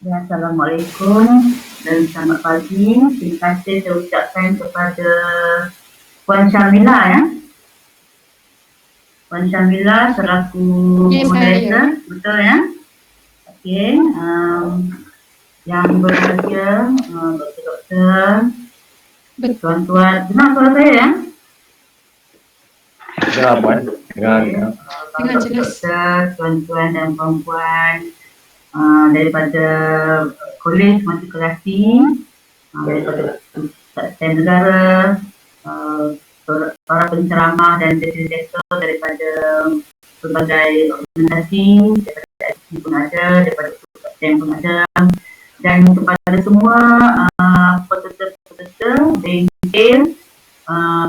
Assalamualaikum dan selamat pagi. Terima kasih saya ucapkan kepada Puan Syamila ya. Puan Syamila selaku moderator, betul ya? Okey, yang berbahagia, doktor-doktor, tuan-tuan, dengar suara saya ya? Dengar Puan, dengar. Doktor, tuan-tuan dan puan-puan daripada Kolej Matrikulasi, daripada Staf Negara, para penceramah dan direktur daripada berbagai organisasi, daripada IC pun ada, daripada STEM pun ada, dan kepada semua peserta-peserta bengkel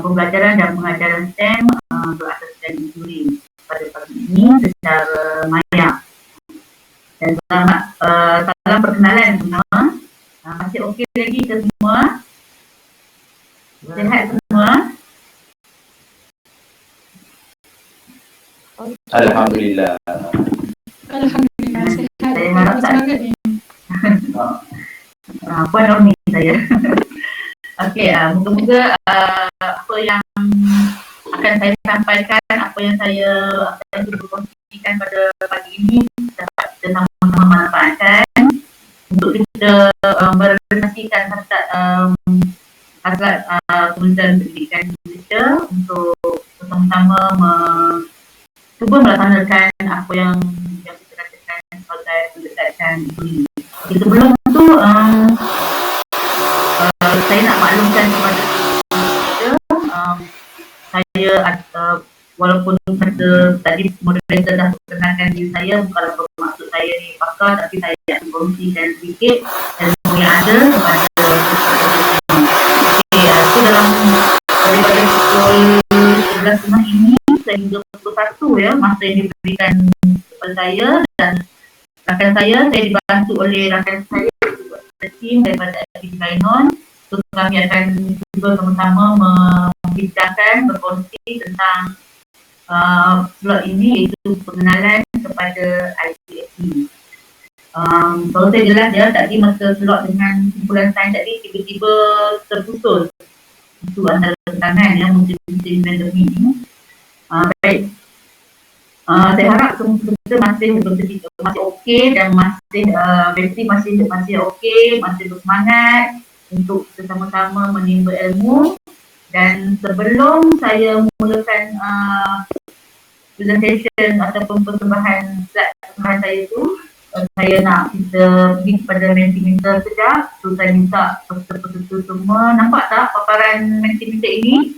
pembelajaran dan pengajaran STEM berasaskan Juri pada pagi ini secara maya. Dan selamat salam perkenalan semua. Masih okey lagi ke semua? Sihat semua? Alhamdulillah. Alhamdulillah sihat. Saya harap tak Puan Romi saya. Okey, moga-moga apa yang akan saya sampaikan, apa yang saya akan berkongsikan pada pagi ini dapat kita sama-sama manfaatkan untuk kita merealisasikan hasrat Kementerian Pendidikan Malaysia untuk bersama-sama cuba melaksanakan apa yang kita katakan sebagai pendekatan ini. Sebelum itu saya nak maklumkan kepada kita, saya walaupun tadi moderator dah perkenalkan diri saya, bukanlah bermaksud saya ni pakar, tapi saya nak kongsikan sedikit ilmu yang ada kepada itu dalam daripada pukul 11.30 ini sehingga pukul 1 ya, masa yang diberikan kepada saya, dan rakan saya dibantu oleh rakan saya tim daripada aktiviti Kainon. So, kami akan cuba sama-sama membincangkan, berkongsi tentang slot ini, iaitu pengenalan kepada ICSE. Kalau saya jelas ya, tadi masa slot dengan kumpulan sains tadi tiba-tiba terputus. Itu antara kekangan ya, musim pandemik ini. Baik. Saya harap kita masih okey dan masih bateri masih okey, masih bersemangat untuk bersama-sama menimba ilmu. Dan sebelum saya mulakan presentation ataupun persembahan slide persembahan saya itu, saya nak kita pergi kepada Mentimeter sekejap. So saya minta peserta-peserta semua, nampak tak paparan Mentimeter ini?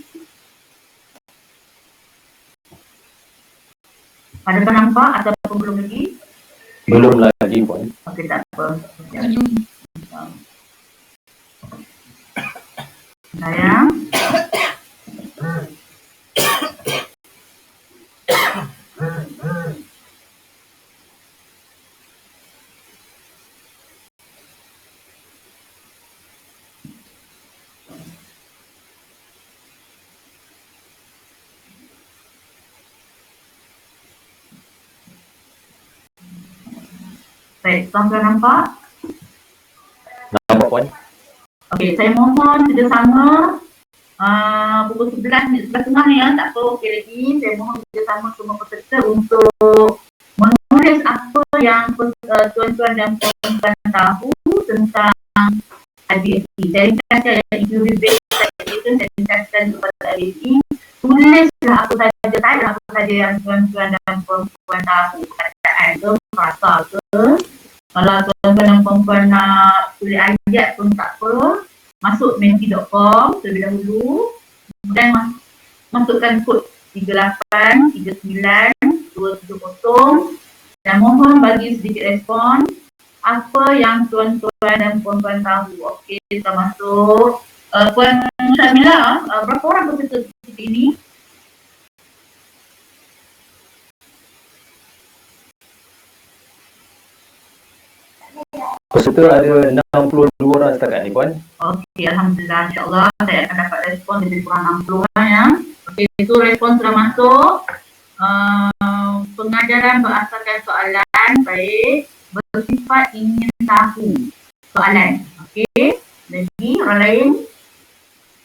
Adakah nampak ataupun belum lagi? Belum lagi Puan. Okey, tak apa. Sayang. Baik, tuan-tuan nampak? Nampak Puan? Okey, saya mohon kerjasama pukul 11.30 ya, tak apa, okey lagi. Saya mohon kerjasama semua peserta untuk menulis apa yang tuan-tuan dan puan-puan tahu tentang IBSE. Saya ringkaskan yang injury based education, saya ringkaskan kepada IBSE. Tulislah apa saja yang tuan-tuan dan puan-puan tahu, perkataan ke, frasa ke. Kalau tuan-tuan dan puan-puan nak tulis ayat pun tak apa, masuk menti.com terlebih dahulu, kemudian masukkan kod 3839270 dan mohon bagi sedikit respon apa yang tuan-tuan dan puan-puan tahu. Okey, kita masuk. Puan Syamila, berapa orang peserta ini? Peserta ada 62 orang setakat ni Puan. Okey, Alhamdulillah, insyaAllah saya akan dapat respon lebih kurang 60 orang ya. Okey, itu respon sudah masuk. Pengajaran berasaskan soalan, baik, bersifat ingin tahu soalan. Okey. Lagi orang lain,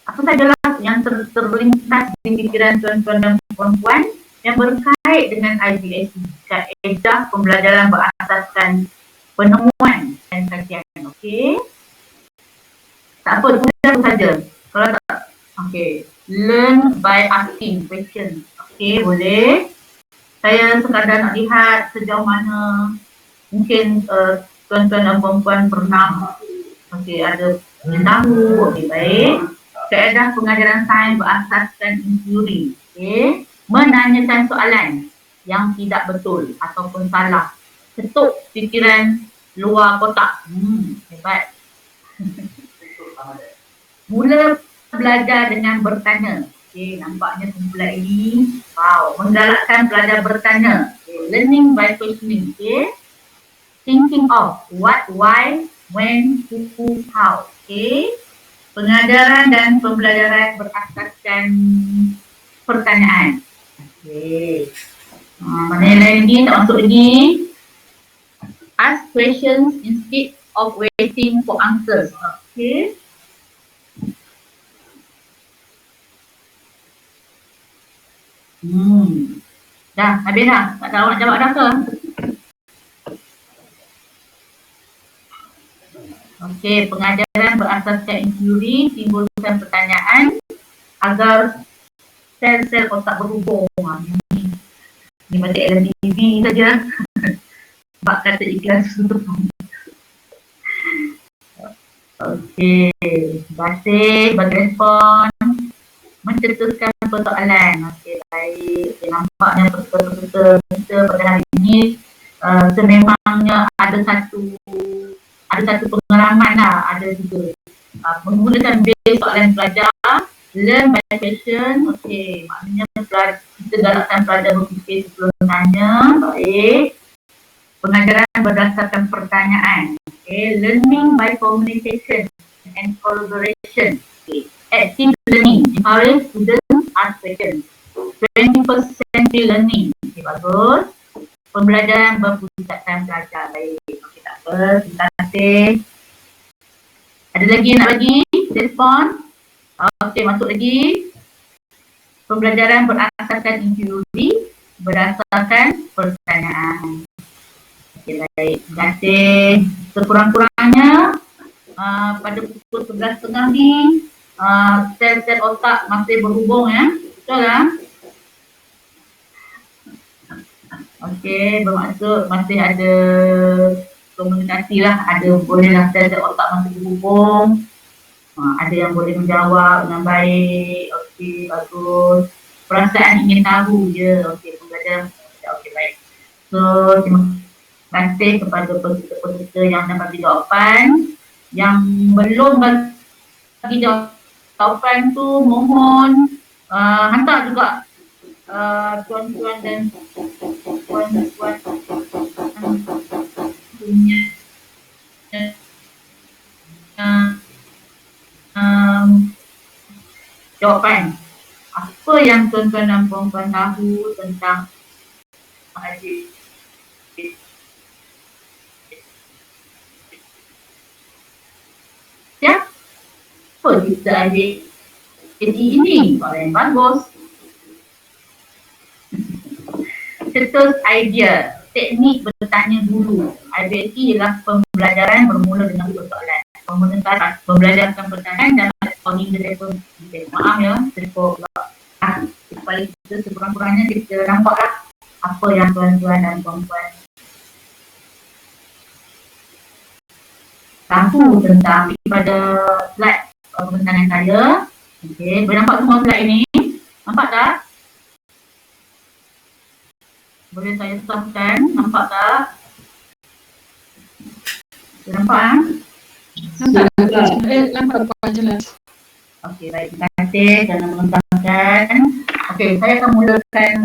apa sajalah yang terlintas di fikiran tuan-tuan dan puan-puan yang berkait dengan IBSC, kaedah pembelajaran berasaskan penemuan dan kajian. Okey. Tak apa, mudah saja. Kalau tak, okey. Learn by asking question. Okey, boleh. Saya sekadar nak lihat sejauh mana mungkin tuan-tuan dan puan-puan pernah ada yang tahu. Okey, baik. Kaedah pengajaran sains berasaskan inquiry. Okey. Menanyakan soalan yang tidak betul ataupun salah. Ketuk fikiran luar kotak. Hebat. Mula belajar dengan bertanya. Okey, nampaknya kumpulan ini menggalakkan belajar bertanya. Okay. Learning by questioning. Okay. Thinking of what, why, when, who, how. Okay. Pengajaran dan pembelajaran berasaskan pertanyaan. Okay. Mana yang lain lagi? Tak masuk lagi. Ask questions instead of waiting for answers. Okay. Dah, habis dah. Tak tahu nak jawab dah ke? Okey, pengajaran berasaskan inquiry, timbulkan pertanyaan agar sel-sel otak berhubung. Ni macam LMTV saja. Bak kata iklan suruh. Okey, terima kasih bagi respon. Mencetuskan persoalan. Okey, baik. Okay, nampaknya peserta kita pada hari ini sememangnya ada satu pengalaman lah, ada juga menggunakan base soalan pelajar, learn by question. Okey, maknanya kita galakkan pelajar berfikir sebelum tanya. Baik. Pengajaran berdasarkan pertanyaan. Okay. Learning by communication and collaboration. Okay. Active learning. Encourage students ask questions. 21st century learning. Okay, bagus. Pembelajaran berpusatkan pelajar. Baik. Okay, tak apa. Terima kasih. Ada lagi nak bagi? Telefon? Okey, masuk lagi. Pembelajaran berasaskan inquiry, berdasarkan pertanyaan. Okey, baik. Terima kasih. Sekurang-kurangnya pada pukul 11.30 ni sel-sel otak masih berhubung ya. Betul lah. Okey, bermaksud masih ada komunikasi lah. Ada bolehlah sel-sel otak masih berhubung. Ada yang boleh menjawab dengan baik. Okey, bagus. Perasaan ingin tahu je. Okey, pembelajaran. Okey, baik. So, terima kasih kepada peserta yang dah bagi jawapan. Yang belum bagi jawapan tu mohon hantar juga tuan-tuan dan puan-puan punya jawapan. Apa yang tuan-tuan dan puan-puan tahu tentang IBSC? Siapa kita IBSC ini? Orang yang bagus. Cetus idea, teknik bertanya dulu. IBSC ialah pembelajaran bermula dengan persoalan. Pembelajaran pertanyaan dan responding the telefon. Maaf ya, telefon pula. Paling kita sekurang-kurangnya kita nampaklah apa yang tuan-tuan dan puan-puan tahu tentang pada slide pembentaran saya. Okey, boleh nampak semua slide ini? Nampak tak? Boleh saya sahkan? Nampak tak? Nampak? Nampak Puan jelas. Okey, baik. Terima kasih kerana mengembangkan. Okey, saya akan mulakan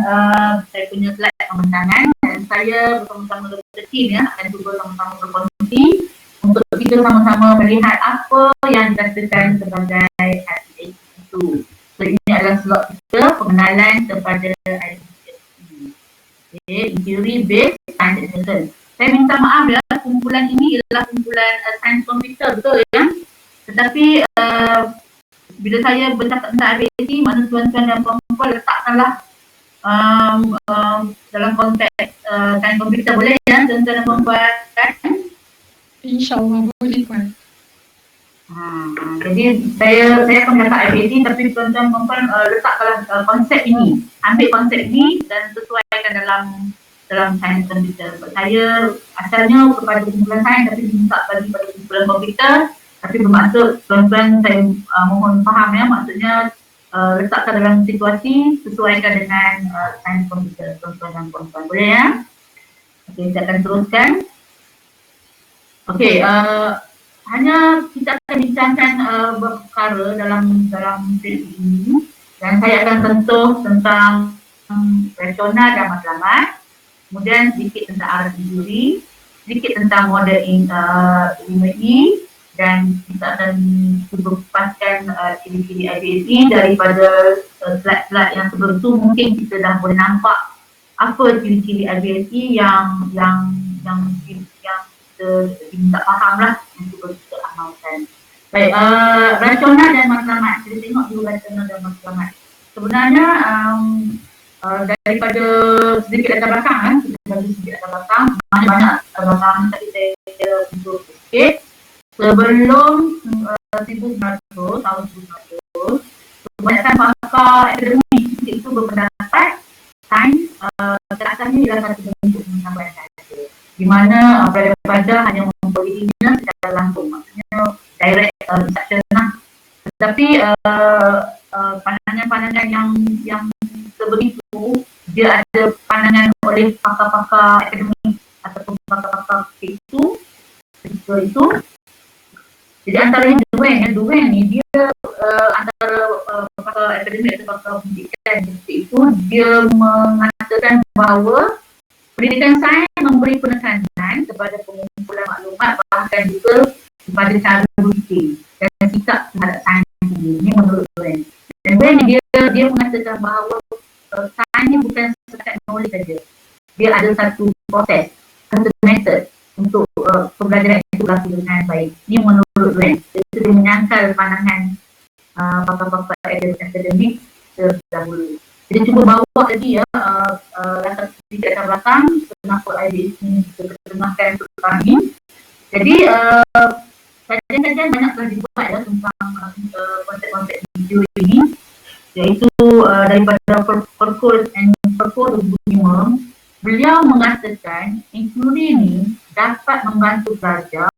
saya punya slide pembentangan dan saya bersama-sama dengan tim ya akan cuba sama-sama berkongsi untuk kita sama-sama melihat apa yang dikatakan sebagai IBSC itu. So, ini adalah slot kita pengenalan kepada IBSC. Okay, inquiry based science assessment. Saya minta maaf ya kumpulan ini ialah kumpulan sains komputer, betul ya? Tetapi bila saya bercakap tentang IBC, mana tuan-tuan dan puan-puan letakkanlah dalam konteks sains komputer, boleh ya tuan-tuan dan puan-puan? InsyaAllah boleh Puan. Jadi saya akan letak IBC, tapi tuan-tuan dan puan-puan letakkanlah konsep ini, ambil konsep ini dan sesuaikan dalam sains komputer. Saya asalnya kepada kumpulan sains tapi minta bagi pada kumpulan komputer, tapi bermaksud tuan-tuan saya mohon faham ya, maksudnya letakkan dalam situasi sesuaikan dengan sains komputer tuan-tuan dan puan-puan, boleh ya? Okey, saya akan teruskan. Okey, hanya kita akan bincangkan beberapa perkara dalam sesi ini, dan saya akan sentuh tentang rasional dan matlamat, kemudian sedikit tentang arah teori, sedikit tentang model IMEI, dan kita akan cuba kupaskan ciri-ciri IBC daripada slide-slide yang sebelum tu. Mungkin kita dah boleh nampak apa ciri-ciri IBC yang kita minta faham lah, yang cuba kita amalkan. Baik, rasional dan matlamat. Kita tengok dulu rasional dan matlamat. Sebenarnya daripada sedikit latar belakang, kita bagi sedikit latar belakang, banyak latar belakang tadi saya untuk sikit. Sebelum 1900, tahun 1900, kebanyakan pakar akademik itu berpendapat sains terasalnya ialah satu bentuk pengetahuan sahaja, di mana pada hanya memperolehinya secara langsung, maksudnya direct instruction lah. Tetapi pandangan-pandangan yang sebegitu, dia ada pandangan oleh pakar-pakar akademik ataupun pakar-pakar itu ketika itu. Jadi antaranya Duen ni dia antara pakar akademik atau pakar pendidikan itu, dia mengatakan bahawa pendidikan sains memberi penekanan kepada pengumpulan maklumat, bahkan juga kepada cara berfikir dan sikap terhadap sains ini. Ini menurut Duen. Dan Duen ni dia mengatakan bahawa sains ni bukan setakat knowledge saja. Dia ada satu proses, satu method untuk pembelajaran itu berlaku dengan baik. Ini menurut Duen. Itu dia menyangkal pandangan pakar-pakar akademik terdahulu. Jadi cuba bawa lagi ya sedikit latar belakang kenapa IBC ini diterjemahkan untuk kami. Jadi kajian-kajian banyak telah dibuat ya tentang konsep-konsep video ini, iaitu daripada Perkul 2005. Beliau mengatakan inquiry ini dapat membantu pelajar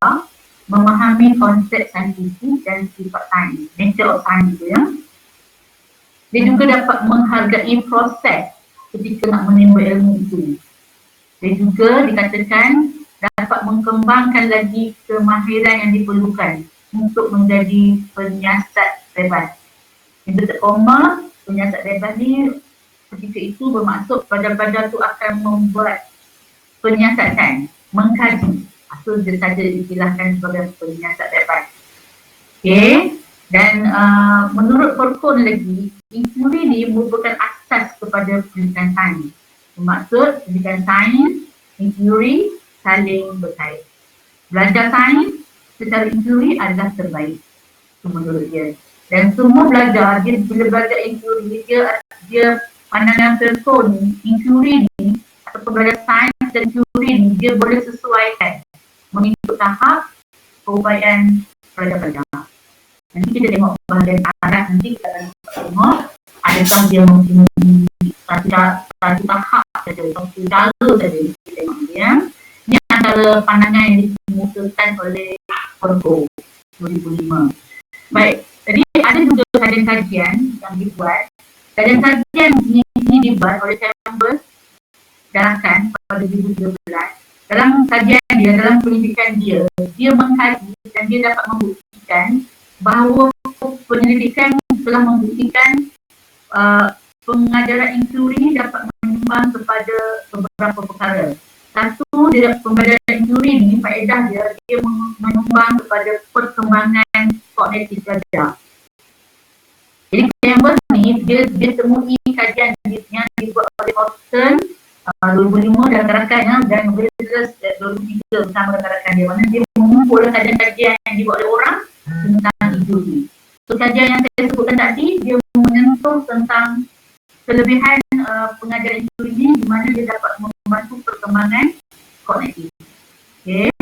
memahami konsep saintifik dan sifat sains, nature of science itu ya. Dia juga dapat menghargai proses ketika nak menimba ilmu itu. Dia juga dikatakan dapat mengembangkan lagi kemahiran yang diperlukan untuk menjadi penyiasat bebas. Inverted comma, penyiasat bebas ni ketika itu bermaksud pelajar-pelajar itu akan membuat penyiasatan, mengkaji. Itu saja diistilahkan sebagai penyiasat bebas. Okey, dan menurut Perkul lagi, inquiry ni merupakan asas kepada pendidikan sains. Bermaksud pendidikan sains, inquiry saling berkait. Belajar sains secara inquiry adalah terbaik. Itu menurut dia. Dan semua belajar, dia bila belajar inquiry, dia pandangan Perkul ni, inquiry ni atau belajar sains dan inquiry ni, dia boleh sesuaikan mengikut tahap keupayaan pelajar-pelajar. Nanti kita tengok bahagian arah, nanti kita akan tengok adakah dia mempunyai satu tahap saja, satu cara saja kita tengok dia. Ini antara pandangan yang dikemukakan oleh Perkul 2005. Baik, jadi ada juga kajian-kajian yang dibuat. Kajian-kajian ini dibuat oleh Chambers Gerakan pada 2013. Dalam kajian dia, dalam penelitian dia mengkaji dan dia dapat membuktikan bahawa penyelidikan telah membuktikan pengajaran inquiry dapat menyumbang kepada beberapa perkara. Satu, pembelajaran inquiry ini, faedah dia menyumbang kepada perkembangan kognitif pelajar. Jadi Chambers ni dia temui kajian yang dibuat oleh Austin 2005 dan gerakannya, dan beliau Federal 2003 bersama rakan-rakan dia, mana dia mengumpul kajian-kajian yang dibuat oleh orang tentang injuri. So kajian yang saya sebutkan tadi, dia menyentuh tentang kelebihan pengajaran injuri ini di mana dia dapat membantu perkembangan kognitif. Okay.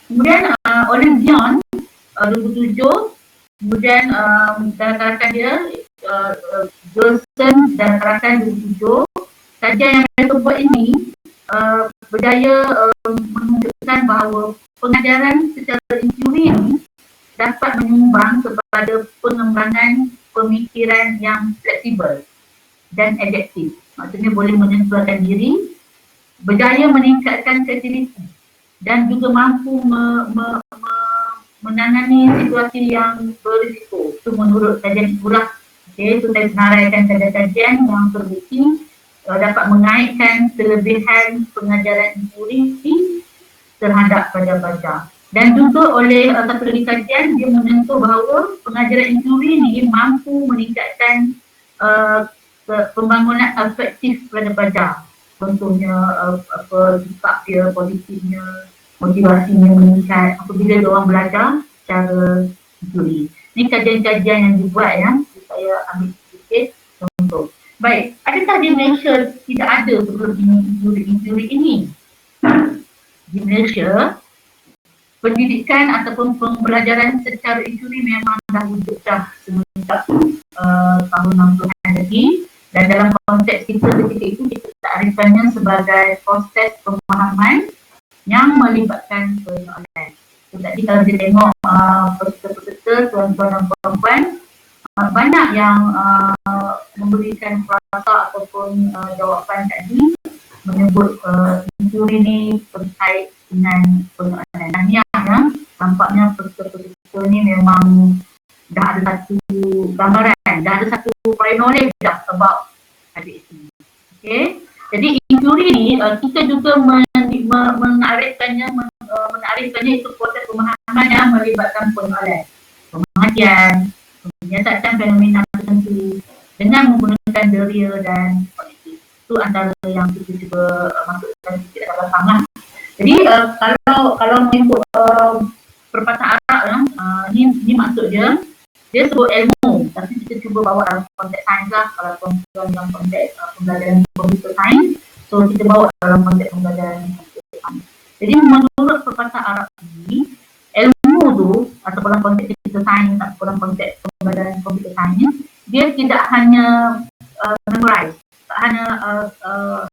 Kemudian oleh Dion 2007, kemudian rakan-rakan dia Johnson dan rakan-rakan 2007, kajian yang mereka buat ini berjaya menunjukkan bahawa pengajaran secara injuri ini dapat menyumbang kepada pengembangan pemikiran yang fleksibel dan adaptif. Maksudnya boleh menyesuaikan diri, berjaya meningkatkan kreativiti dan juga mampu menangani situasi yang berisiko. Itu menurut kajian itulah. Okay, so saya senaraikan kajian-kajian yang terbukti dapat menaikkan kelebihan pengajaran injuri terhadap pelajar-pelajar. Dan juga oleh satu lagi kajian, dia menyentuh bahawa pengajaran injuri ini mampu meningkatkan pembangunan afektif pelajar-pelajar. Contohnya sikap dia, positifnya, motivasinya meningkat apabila diorang belajar secara injuri. Ini kajian-kajian yang dibuat ya. Saya ambil sedikit contoh. Baik, adakah di Malaysia tidak ada sebelum injuri ini? Di Malaysia, pendidikan ataupun pembelajaran secara injuri memang dah wujud dah semenjak tahun 60-an lagi, dan dalam konteks kita ketika itu kita ta'rifannya sebagai proses pemahaman yang melibatkan persoalan. So, tadi kalau kita tengok peserta-peserta, tuan-tuan dan puan-puan, banyak yang memberikan frasa ataupun jawapan tadi menyebut injuri ni terkait dengan pengenalan tahniah ya. Tampaknya peserta-peserta ni memang dah ada satu gambaran, dah ada satu prior knowledge dah about ADHD. Okay. Jadi injuri ni kita juga menarifkannya itu proses pemahaman yang melibatkan pengenalan, pemerhatian, menyiasatkan fenomena tertentu dengan menggunakan deria dan kognitif. Itu antara yang kita cuba masukkan sikit dalam sangat. Jadi kalau mengikut perkataan Arab ni maksud dia sebut ilmu, tapi kita cuba bawa dalam konteks sains lah. Kalau tuan-tuan dalam konteks pembelajaran komputer sains, so kita bawa dalam konteks pembelajaran komputer sains. Jadi menurut perkataan Arab ini, ilmu tu atau dalam konteks komputer sains atau dalam konteks pembelajaran komputer sains, dia tidak hanya memorize, tak hanya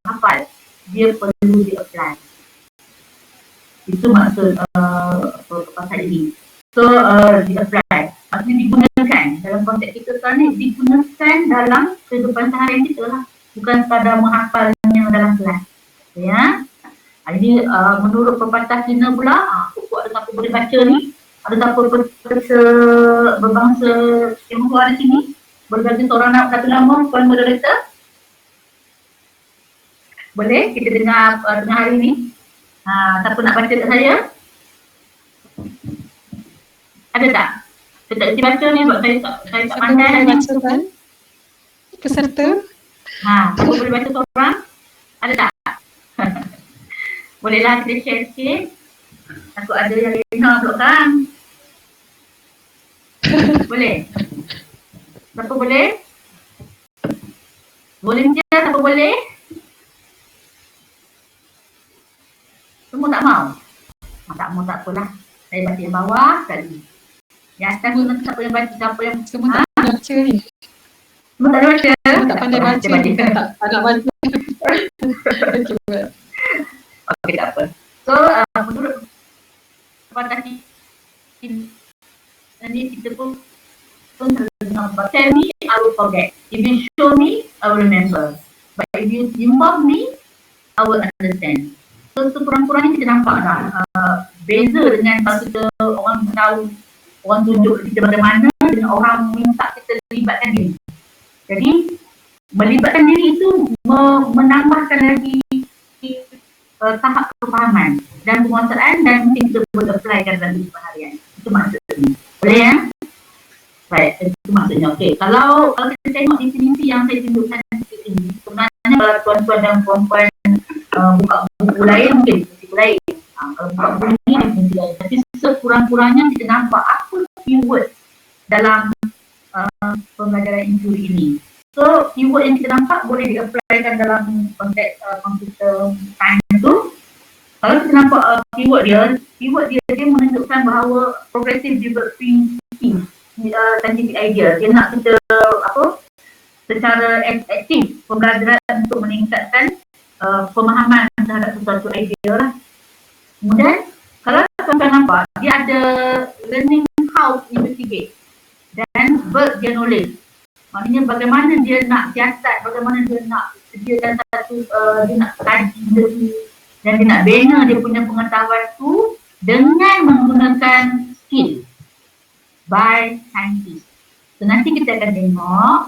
hafal, dia perlu di-apply. Itu maksud perkataan ini. So di-apply, maksudnya digunakan dalam konteks kita sekarang ni, digunakan dalam kehidupan seharian kita lah, bukan sekadar menghafalnya dalam kelas. Ya. Jadi menurut pepatah Cina pula, pokok ada siapa boleh baca ni, ada siapa berbangsa Tionghoa di sini, berganti seorang satu nama, puan moderator. Boleh kita dengar hari ni? Siapa nak baca kat saya? Ada tak? Saya tak boleh baca ni sebab saya tak pandai nak baca. Peserta? Siapa boleh baca seorang? Ada tak? Bolehlah kita share sikit. Takut ada yang Lena pula kan? Boleh? Siapa boleh? Volunteer siapa boleh? Semua tak mau? Tak mau tak apalah. Saya baca yang bawah sekali. Yang atas ni siapa yang baca, siapa yang Semua tak pandai baca ni. Semua tak ada baca? Semua tak pandai baca ni. Tak nak baca. Cuba. Okey, tak apa. So, menurut perkataan ni kita pun terdengar, tell me, I will forget. If you show me, I will remember. But if you involve me, I will understand. So, kurang-kurangnya kita nampak dah beza dengan kalau kita orang tahu, orang tunjuk kita bagaimana dengan orang minta kita libatkan diri. Jadi, melibatkan diri itu menambahkan lagi tahap kefahaman dan penguasaan dan mungkin kita boleh applykan dalam kehidupan harian. Itu maksudnya. Boleh ya? Baik, itu maksudnya. Okey, kalau kita tengok definisi yang saya tunjukkan ini, sebenarnya kalau tuan-tuan dan puan-puan buka buku lain, mungkin buku lain sekurang-kurangnya kita nampak apa keyword dalam pembelajaran injuri ini. So, keyword yang kita nampak boleh di-applykan dalam konteks computer science tu. Kalau kita nampak keyword dia menunjukkan bahawa progressive developing thinking, scientific idea. Dia nak kita secara aktif pembelajaran untuk meningkatkan pemahaman terhadap sesuatu idea lah. Kemudian kalau tuan-tuan nampak, dia ada learning how to investigate dan verb dia knowledge. Maknanya bagaimana dia nak siasat, bagaimana dia nak sediakan satu, dia nak kaji dia dan dia nak bina dia punya pengetahuan tu dengan menggunakan skill by scientist. So nanti kita akan tengok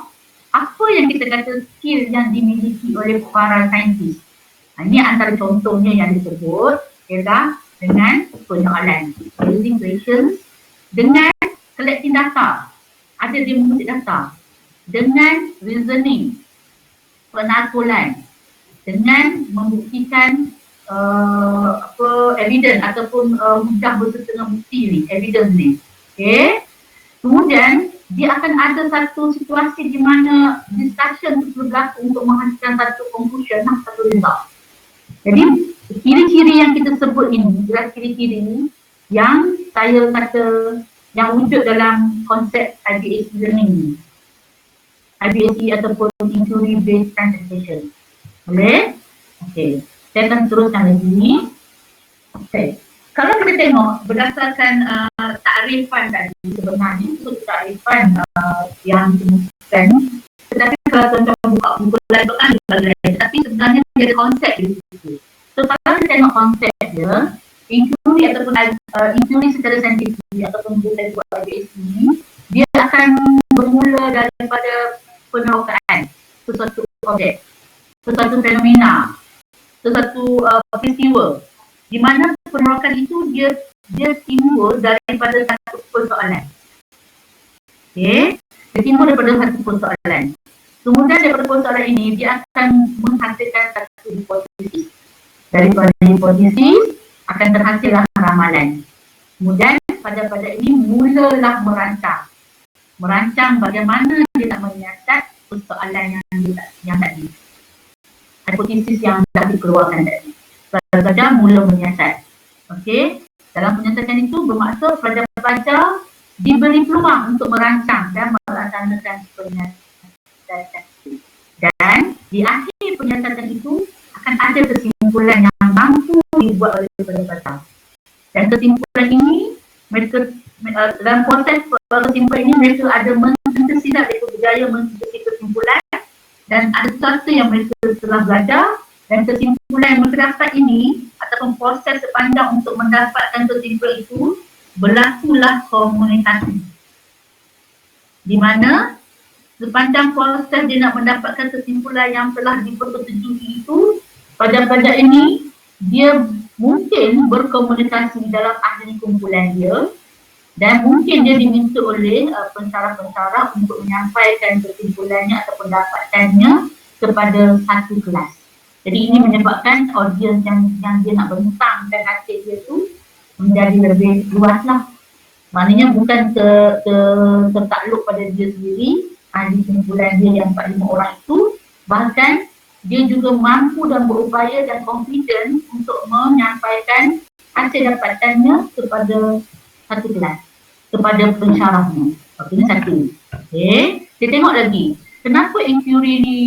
apa yang kita kata skill yang dimiliki oleh para saintis. Ini antara contohnya yang disebut ialah dengan penyoalan, building questions, dengan collecting data, ada dia mengutip data, dengan reasoning, penakulan, dengan membuktikan evidence ataupun hujah bersetengah bukti ni, evidence ni. Okay. Kemudian dia akan ada satu situasi di mana discussion berlaku untuk menghasilkan satu conclusion, satu result. Jadi ciri-ciri yang kita sebut ini adalah ciri-ciri yang saya kata yang wujud dalam konsep IBAC learning ni. IBAC ataupun Inquiry Based Presentation. Boleh? Okey. Saya akan teruskan lagi. Okey. Kalau kita tengok berdasarkan takrifan tadi sebenarnya itu takrifan yang disebutkan, tetapi kalau tuan-tuan buka buku lain tu kan tapi sebenarnya dia ada konsep di situ. So kalau kita tengok konsep dia, inquiry ataupun inquiry secara saintifik ataupun kita buat IBAC ni, dia akan bermula daripada penerokaan sesuatu objek, sesuatu fenomena, sesuatu peristiwa, di mana penerokan itu dia timbul daripada satu persoalan. Okey, dia timbul daripada satu persoalan. Kemudian daripada persoalan ini dia akan menghasilkan satu hipotesis. Daripada hipotesis akan terhasillah ramalan. Kemudian pada ini mulalah merancang bagaimana dia nak menyiasat persoalan yang tadi. Hipotesis yang dah dikeluarkan tadi. Pelajar mula menyiasat. Okey, dalam penyiasatan itu bermaksud pelajar-pelajar diberi peluang untuk merancang dan melaksanakan penyiasatan. Dan di akhir penyiasatan itu akan ada kesimpulan yang mampu dibuat oleh pelajar. Dan kesimpulan ini mereka dalam proses kesimpulan ini mereka ada mensintesis, mereka berjaya mensintesis kesimpulan dan ada sesuatu yang mereka telah belajar. Dan kesimpulan yang mereka dapat ini ataupun proses sepanjang untuk mendapatkan kesimpulan itu berlakulah komunikasi. Di mana sepanjang proses dia nak mendapatkan kesimpulan yang telah dipersetujui itu, pelajar-pelajar ini dia mungkin berkomunikasi dalam ahli kumpulan dia dan mungkin dia diminta oleh pensyarah-pensyarah untuk menyampaikan kesimpulannya atau pendapatannya kepada satu kelas. Jadi ini menyebabkan audiens yang dia nak bentangkan hasil dia tu menjadi lebih luas lah. Maknanya bukan tertakluk pada dia sendiri, ahli kumpulan dia yang 4-5 orang itu, bahkan dia juga mampu dan berupaya dan confident untuk menyampaikan hasil dapatannya kepada satu kelas, kepada pensyarahnya. Okey, ini satu. Okey, kita tengok lagi. Kenapa inquiry ni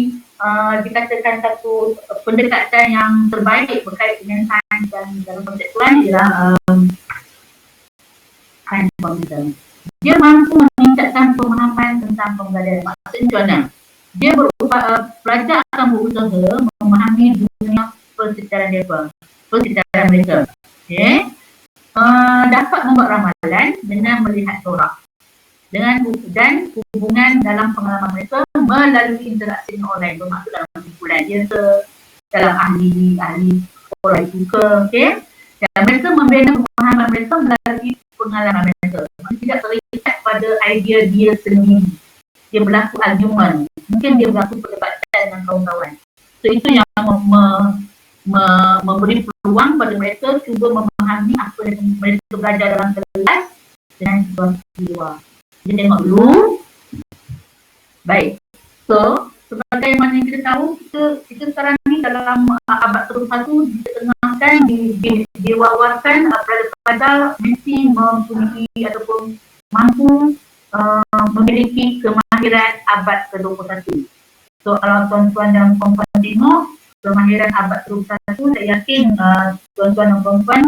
dikatakan satu pendekatan yang terbaik berkait dengan sains dan dalam konteks Tuhan ialah sains komputer. Dia mampu meningkatkan pemahaman tentang pembelajaran. Maksudnya macam mana? Dia pelajar akan berusaha memahami dunia persekitaran mereka. Okay. Dapat membuat ramalan dengan melihat corak. Dan hubungan dalam pengalaman mereka melalui interaksi dengan orang lain, bermaksud dalam kumpulan dia dalam ahli orang itu okay? Dan mereka membina pemahaman mereka melalui pengalaman mereka. Tidak terikat pada idea dia sendiri. Dia berlaku argument, mungkin dia berlaku perdebatan dengan kawan-kawan. So itu yang memberi peluang pada mereka cuba memahami apa yang mereka belajar dalam kelas dengan situasi di luar. Kita tengok dulu. Baik. So, sebagai mana yang kita tahu, kita sekarang ni dalam abad ke-21 ditengahkan, diwawarkan pada mesti mempunyai ataupun mampu memiliki kemahiran abad ke-21. So, kalau tuan-tuan dan puan-puan tengok kemahiran abad ke-21, saya yakin tuan-tuan dan puan-puan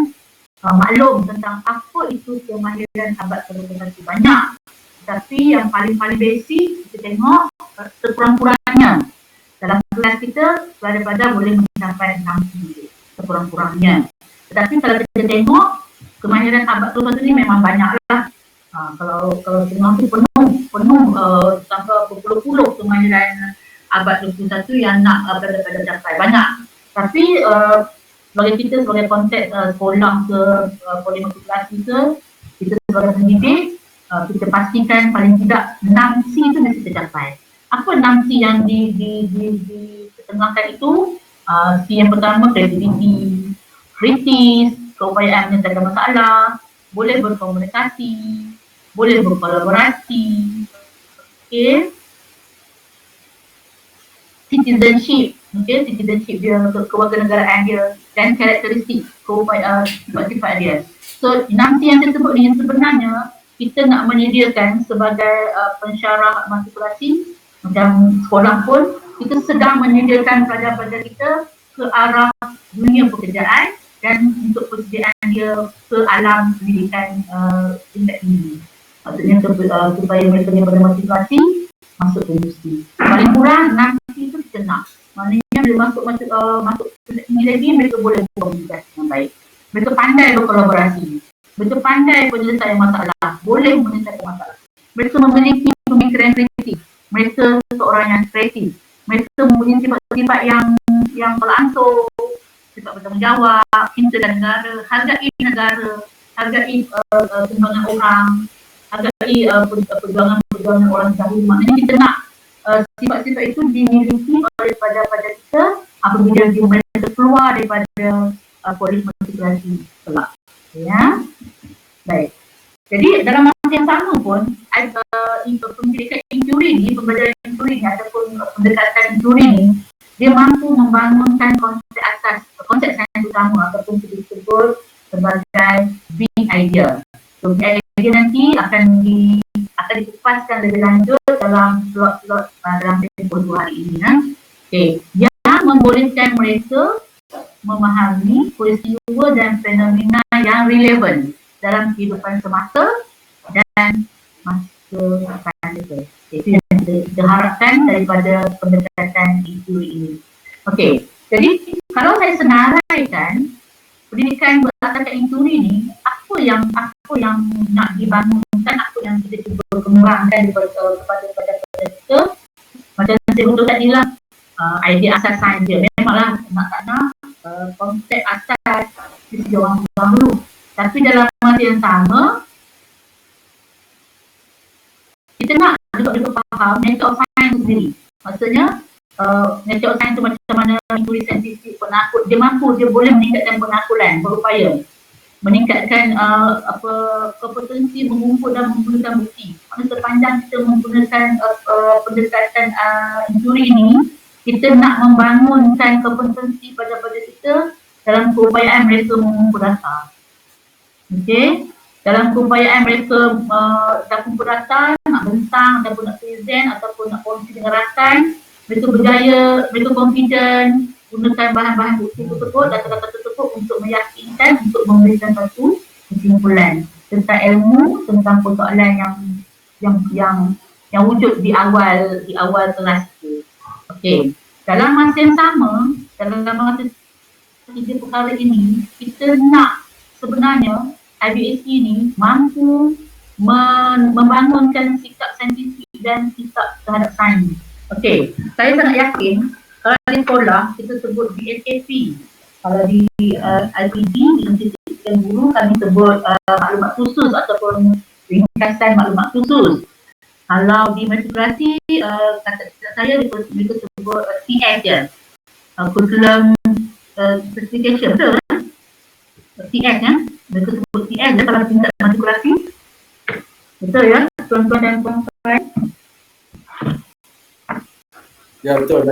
maklum tentang apa itu kemahiran abad ke-21. Banyak. Tapi yang paling basic kita tengok sekurang-kurangnya dalam kelas kita daripada boleh mencapai 6 tinggi sekurang-kurangnya. Tetapi kalau kita tengok kemahiran abad ke-21 ni memang banyaklah. Kalau tengok tu penuh sampai berpuluh-puluh kemahiran abad 21 yang nak pada capai banyak. Tapi bagi kita sebagai konteks sekolah ke polimatrikulasi ke, kita sebagai pendidik, kita pastikan paling tidak 6C itu mesti tercapai. Apa 6C yang ditengahkan itu? C yang pertama, kreativiti, kritis, keupayaan menyelesaikan masalah, boleh berkomunikasi, boleh berkolaborasi, okay. Citizenship, okay, citizenship dia, kewarganegaraan dia, dan karakteristik sifat-sifat dia. So, 6C yang tersebut ni sebenarnya kita nak menyediakan sebagai pensyarah matrikulasi macam sekolah pun, kita sedang menyediakan pelajar-pelajar kita ke arah dunia pekerjaan dan untuk persediaan dia ke alam pendidikan tingkat tinggi. Maksudnya supaya mereka daripada matrikulasi masuk ke industri. Paling kurang nanti itu kita nak. Maknanya bila masuk tingkat tinggi lagi, mereka boleh berkomunikasi dengan baik. Mereka pandai berkolaborasi. Mereka pandai penyelesaian masalah, boleh menyelesaikan masalah. Mereka memiliki pemikiran kritis. Mereka seorang yang kreatif. Mereka mempunyai sifat-sifat yang beransur, sifat bertanggungjawab, cinta dan negara, hargai negara, hargai perkembangan orang, hargai perjuangan orang dahulu. Maknanya kita nak sifat-sifat itu dimiliki oleh pelajar-pelajar kita apabila mereka keluar daripada polis matrikulasi kelak. Ya, baik. Jadi dalam masa yang sama pun, pendidikan injuri ni, pembelajaran injuri ni ataupun pendekatan injuri ni, dia mampu membangunkan konsep sains utama ataupun kita sebut sebagai big idea. So, big idea nanti akan dikupaskan lebih lanjut dalam slot-slot dalam tempoh 2 hari ini. Okay. Yang membolehkan mereka memahami peristiwa dan fenomena yang relevan dalam kehidupan semasa dan masa akan datang. Itu yang kita harapkan daripada pendekatan injuri ini. Okey, jadi kalau saya senaraikan pendidikan berdasarkan injuri ini, apa yang nak dibangunkan, apa yang kita cuba kembangkan kepada kita, macam saya betul tadi lah, idea asas sains dia memanglah nak konsep asas mesti orang dulu. Tapi dalam masa yang sama, kita nak juga faham nature of science sendiri. Maksudnya, nature of science tu macam mana teori saintifik penakut, dia boleh meningkatkan penakulan, berupaya meningkatkan kompetensi mengumpul dan menggunakan bukti. Maksudnya sepanjang kita menggunakan pendekatan injuri ini, kita nak membangunkan kompetensi pada kita dalam keupayaan mereka mengumpul data. Okey, dalam keupayaan mereka dah kumpul data, nak bentang ataupun nak present ataupun nak kongsi dengan rakan, mereka berjaya, mereka confident gunakan bahan-bahan bukti tersebut, data-data tersebut untuk meyakinkan, untuk memberikan satu kesimpulan tentang ilmu, tentang persoalan yang wujud di awal kelas itu. Okey, dalam masa yang sama, dalam masa 3 perkara ini, kita nak sebenarnya IBAC ini mampu membangunkan sikap saintifik dan sikap terhadap sains. Okey, saya sangat yakin kalau di sekolah kita sebut BSAP, kalau di IPD, Institut Guru, kami sebut maklumat khusus ataupun ringkasan maklumat khusus. Kalau di matrikulasi, kata saya mereka sebut TS je, Curriculum certification, betul kan? TS kan? Mereka sebut TS ya kalau tingkat matrikulasi. Betul ya, tuan-tuan dan puan-puan? Ya, betul.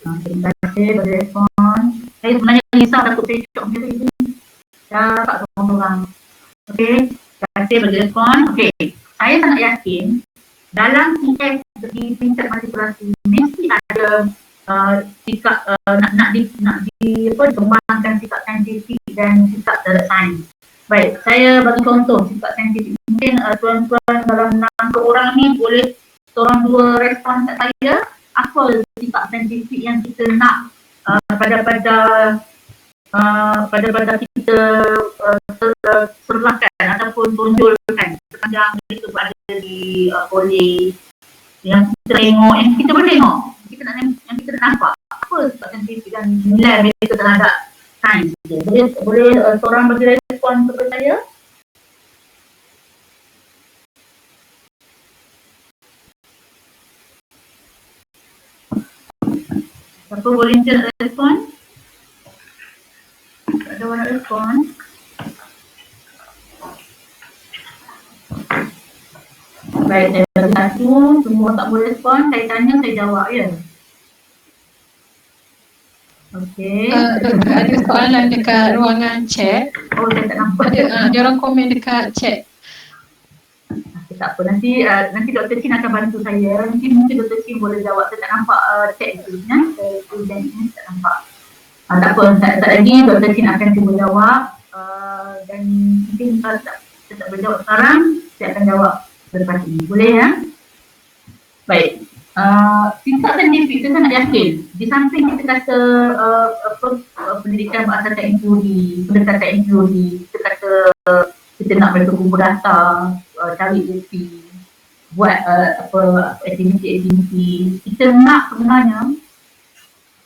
Terima kasih berrespon. Saya sebenarnya risau takut saya cakap macam ni. Tak orang. Okey, terima kasih berrespon. Okey, saya sangat yakin dalam TS di tingkat matrikulasi mesti ada sikap nak dikembangkan sikap saintifik dan sikap sains. Baik, saya bagi contoh sikap saintifik. Mungkin tuan-tuan dalam 6 orang ni boleh seorang dua respon kat saya. Apa sikap saintifik yang kita nak pada kita serlahkan ataupun tonjolkan sepanjang kita berada di kolej yang kita tengok, yang kita boleh tengok, yang kita nampak apa sikap saintifik dan nilai mereka terhadap sains. Boleh seorang bagi respon kepada saya? Siapa boleh respon? Tak ada orang respon. Baik, saya bagi satu, semua tak boleh respon. Saya tanya, saya jawab ya. Okey. Ada soalan dekat ruangan chat. Oh, saya tak nampak. Ada orang komen dekat chat. Tak apa, nanti Dr. Chin akan bantu saya. Nanti mungkin Dr. Chin boleh jawab. Saya tak nampak chat itu. Saya tak nampak. Tak apa, tak lagi Dr. Chin akan cuba jawab. Dan mungkin kalau saya tak boleh jawab sekarang, saya akan jawab selepas ini. Boleh ya? Baik. Sikap saintifik saya sangat yakin. Di samping kita kata pendidikan berasaskan teori, pendekatan teori, kita kata kita nak mereka kumpul data, cari bukti, buat aktiviti-aktiviti. Kita nak sebenarnya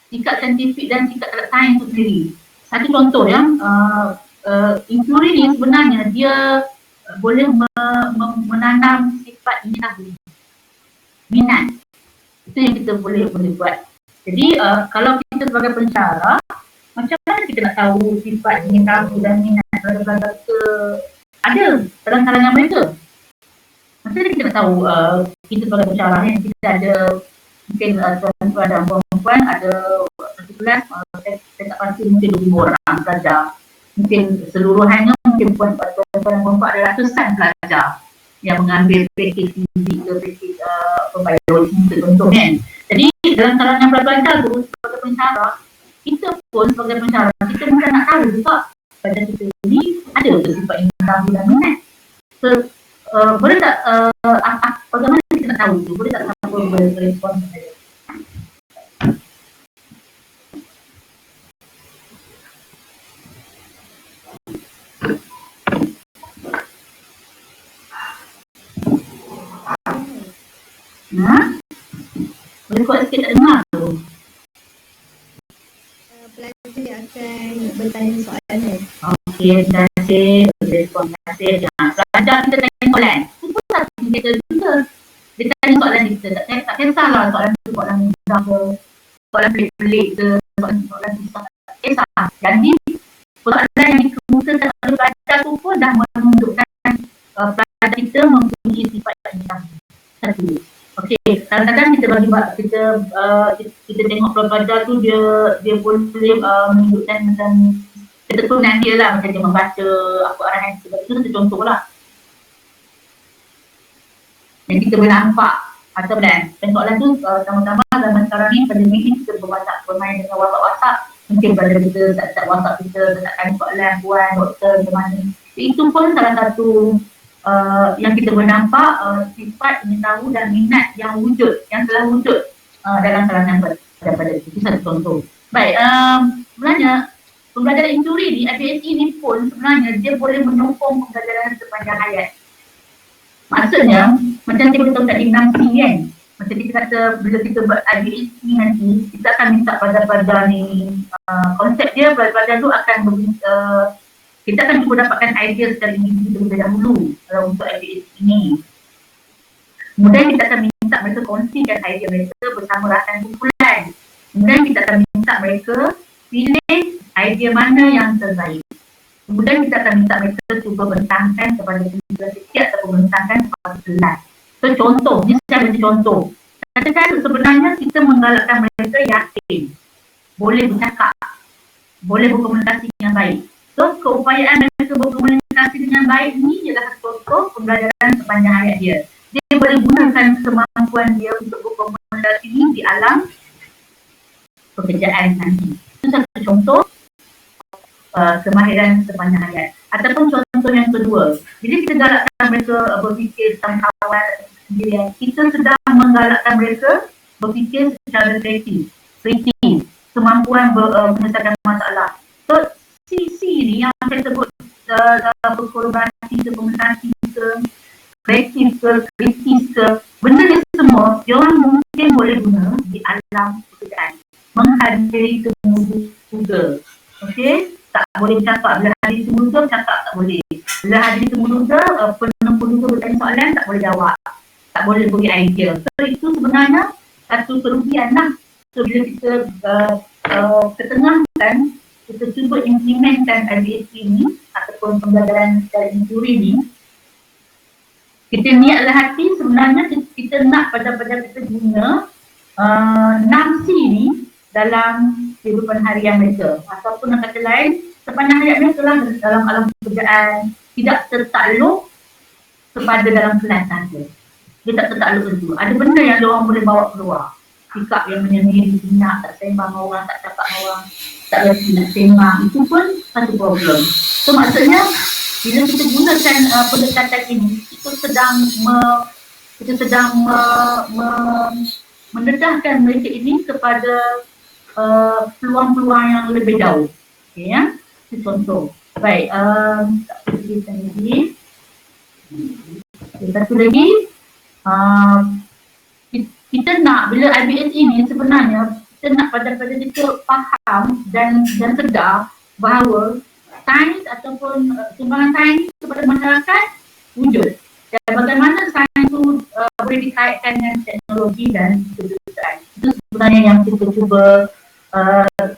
sikap saintifik dan sikap sains itu sendiri. Satu contoh ya, teori ni sebenarnya dia boleh menanam sifat minat. Itu yang kita boleh buat. Jadi kalau kita sebagai pencara, macam mana kita nak tahu sifat ingin tahu dan minat pelajar kita ada dalam kalangan mereka? Macam mana kita nak tahu kita sebagai pencara ni, kita ada mungkin tuan-tuan dan puan-puan ada satu kelas, saya tak pasti mungkin 25 orang pelajar. Mungkin seluruhannya mungkin tuan-tuan dan puan-puan ada ratusan pelajar yang mengambil package fizik ke package biologi contoh kan. Jadi dalam kalangan pelajar tu sebagai pencara, kita pun sebagai pencara, kita mungkin nak tahu juga pada kita ni ada ke sifat ingin tahu dan minat. So, boleh tak bagaimana kita nak tahu tu? Boleh tak siapa boleh respon saya? Boleh kuat sikit tak dengar tu? Pelajar akan bertanya soalan. Okey, terima kasih. Respon, terima kasih. Pelajar kita tanya soalan. Itu satu kita juga. Dia tanya soalan kita. Tak kisahlah soalan tu soalan mudah ke, soalan pelik-pelik ke, soalan susah. Tak kisah. Jadi, soalan yang dikemukakan oleh pelajar tu pun dah menunjukkan pelajar kita mempunyai sifat yang hitam. Satu. Okey, kadang-kadang kita tengok pelajar tu dia boleh menunjukkan macam ketekunan dia lah, macam dia membaca apa arahan sebab itu satu contoh lah yang kita boleh nampak. Atau dan soalan tu sama-sama zaman sekarang ni pada meeting kita bermain dengan WhatsApp, mungkin pada kita tak WhatsApp kita letakkan soalan buat doktor macam mana. Itu pun salah satu yang kita boleh nampak sifat ingin tahu dan minat yang telah wujud dalam kalangan pada itu. Itu satu contoh. Baik, sebenarnya pembelajaran teori ni, FASE ni pun sebenarnya dia boleh menyokong pembelajaran sepanjang hayat. Maksudnya, macam kita tahu tadi 6C kan, macam kita kata bila kita buat FASE nanti, kita akan minta pelajar-pelajar ni, konsep dia pelajar tu akan kita akan cuba dapatkan idea secara individu terlebih dahulu untuk FASE ini. Kemudian kita akan minta mereka kongsikan idea mereka bersama rakan kumpulan. Kemudian kita akan minta mereka pilih idea mana yang terbaik. Kemudian kita akan minta mereka cuba bentangkan kepada universiti atau bentangkan kepada kelas. So contoh, ni saya bagi contoh. Katakan sebenarnya kita menggalakkan mereka yakin, boleh bercakap, boleh berkomunikasi dengan baik. So keupayaan mereka berkomunikasi dengan baik ni ialah contoh pembelajaran sepanjang hayat dia. Dia boleh gunakan kemampuan dia untuk berkomunikasi ni di alam pekerjaan nanti. Itu satu contoh kemahiran sepanjang hayat. Ataupun contoh yang kedua, bila kita galakkan mereka berfikir tentang kawan sendirian, kita sedang menggalakkan mereka berfikir secara kreatif, kemampuan menyelesaikan masalah. So, sisi ni yang saya sebut berkolaborasi ke, komunikasi ke, kreatif ke, kritis ke, benda ni semua, diorang mungkin boleh guna di alam pekerjaan. Menghadiri temu juga. Okey? Tak boleh bercakap. Bila hadiri temu juga, bercakap tak boleh. Bila hadiri temu juga, penumpang juga bertanya soalan, tak boleh jawab. Tak boleh beri idea. So, itu sebenarnya satu kerugian lah. So, bila kita ketengahkan, kita cuba implementkan IBSP ni, ataupun pembelajaran secara injuri ni, kita niatlah hati sebenarnya kita nak pada kita guna 6C ni dalam kehidupan harian mereka, ataupun dengan kata lain sepanjang hayat mereka lah dalam alam pekerjaan, tidak tertakluk kepada dalam kelas saja. Dia tak tertakluk itu. Ada benda yang diorang boleh bawa keluar. Sikap yang menyendiri, senyap, tak sembang orang, tak cakap orang, tak berhenti nak sembang, itu pun satu problem. So maksudnya bila kita gunakan pendekatan ini, kita sedang mendedahkan mereka ini kepada peluang-peluang yang lebih jauh. Okay, ya? Itu contoh. Baik, tak perlu kita lagi. Satu lagi, kita nak, bila IBS ini sebenarnya, kita nak pada kita faham dan sedar bahawa sains ataupun sumbangan sains kepada masyarakat wujud. Dan bagaimana sains itu boleh dikaitkan dengan teknologi dan kejuruteraan. Itu sebenarnya yang kita cuba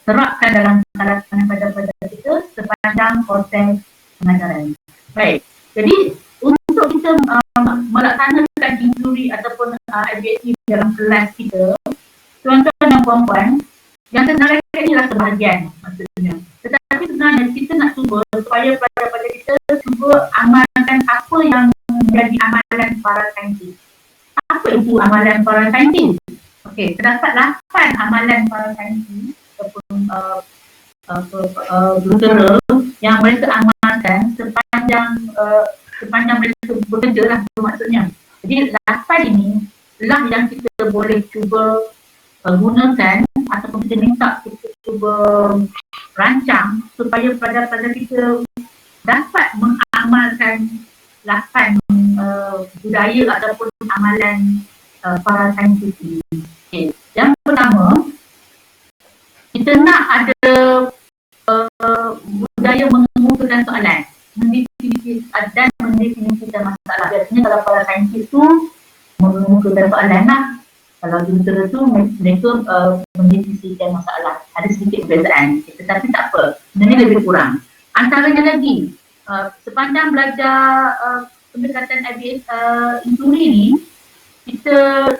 terapkan dalam kalangan pada kita sepanjang proses pengajaran. Baik, jadi untuk kita melaksanakan injuri ataupun IBSP dalam kelas kita, tuan-tuan dan puan-puan, yang saya sarankan inilah sebahagian maksudnya. Tetapi sebenarnya kita nak cuba supaya pada kita cuba amalkan apa yang menjadi amalan para saintis. Apa itu amalan para saintis? Okey, terdapat 8 amalan para saintis ataupun doktor yang mereka amalkan sepanjang mereka bekerja lah maksudnya. Jadi 8 ini lah yang kita boleh cuba gunakan ataupun kita minta kita cuba rancang supaya pada kita dapat mengamalkan 8 budaya ataupun amalan para saintis ini. Okay. Yang pertama, kita nak ada budaya mengemukakan soalan, mendefinisikan masalah. Biasanya kalau para saintis tu mengemukakan soalan lah. Kalau doktor tu mereka mendefinisikan masalah. Ada sedikit perbezaan, tetapi tak apa. Sebenarnya lebih kurang. Antaranya lagi, sepanjang belajar pendekatan IBS injuri ni, kita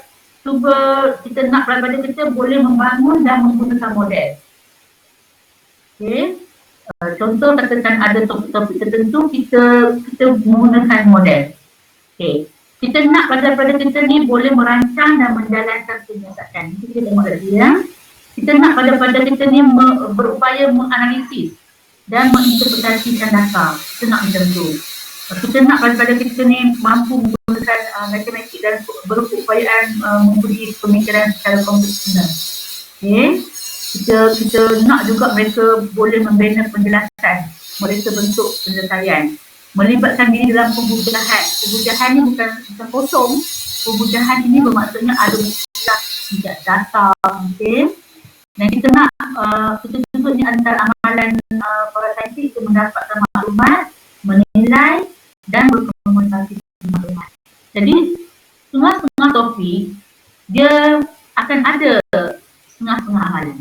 nak pada kita boleh membangun dan menggunakan model. Okay. Contoh katakan ada topik tertentu, kita menggunakan model. Okay. Kita nak pada kita ni boleh merancang dan menjalankan penyiasatan. Kita tengok lagi ya. Kita nak pada kita ni berupaya menganalisis dan menginterpretasikan data. Kita nak macam tu. Kita nak pada kita ni mampu menggunakan matematik dan berupayaan memberi pemikiran secara komputasional. Okay. Kita nak juga mereka boleh membina penjelasan, mereka bentuk penyelesaian, melibatkan diri dalam pembujahan. Pembujahan ni bukan kosong. Pembujahan ini bermaksudnya ada bukti, tidak data. Okay. Dan kita nak kita sebut ni antara amalan para saintis untuk mendapatkan maklumat, menilai dan berkomunikasi dengan maklumat. Jadi setengah-setengah topik dia akan ada setengah-setengah amalan.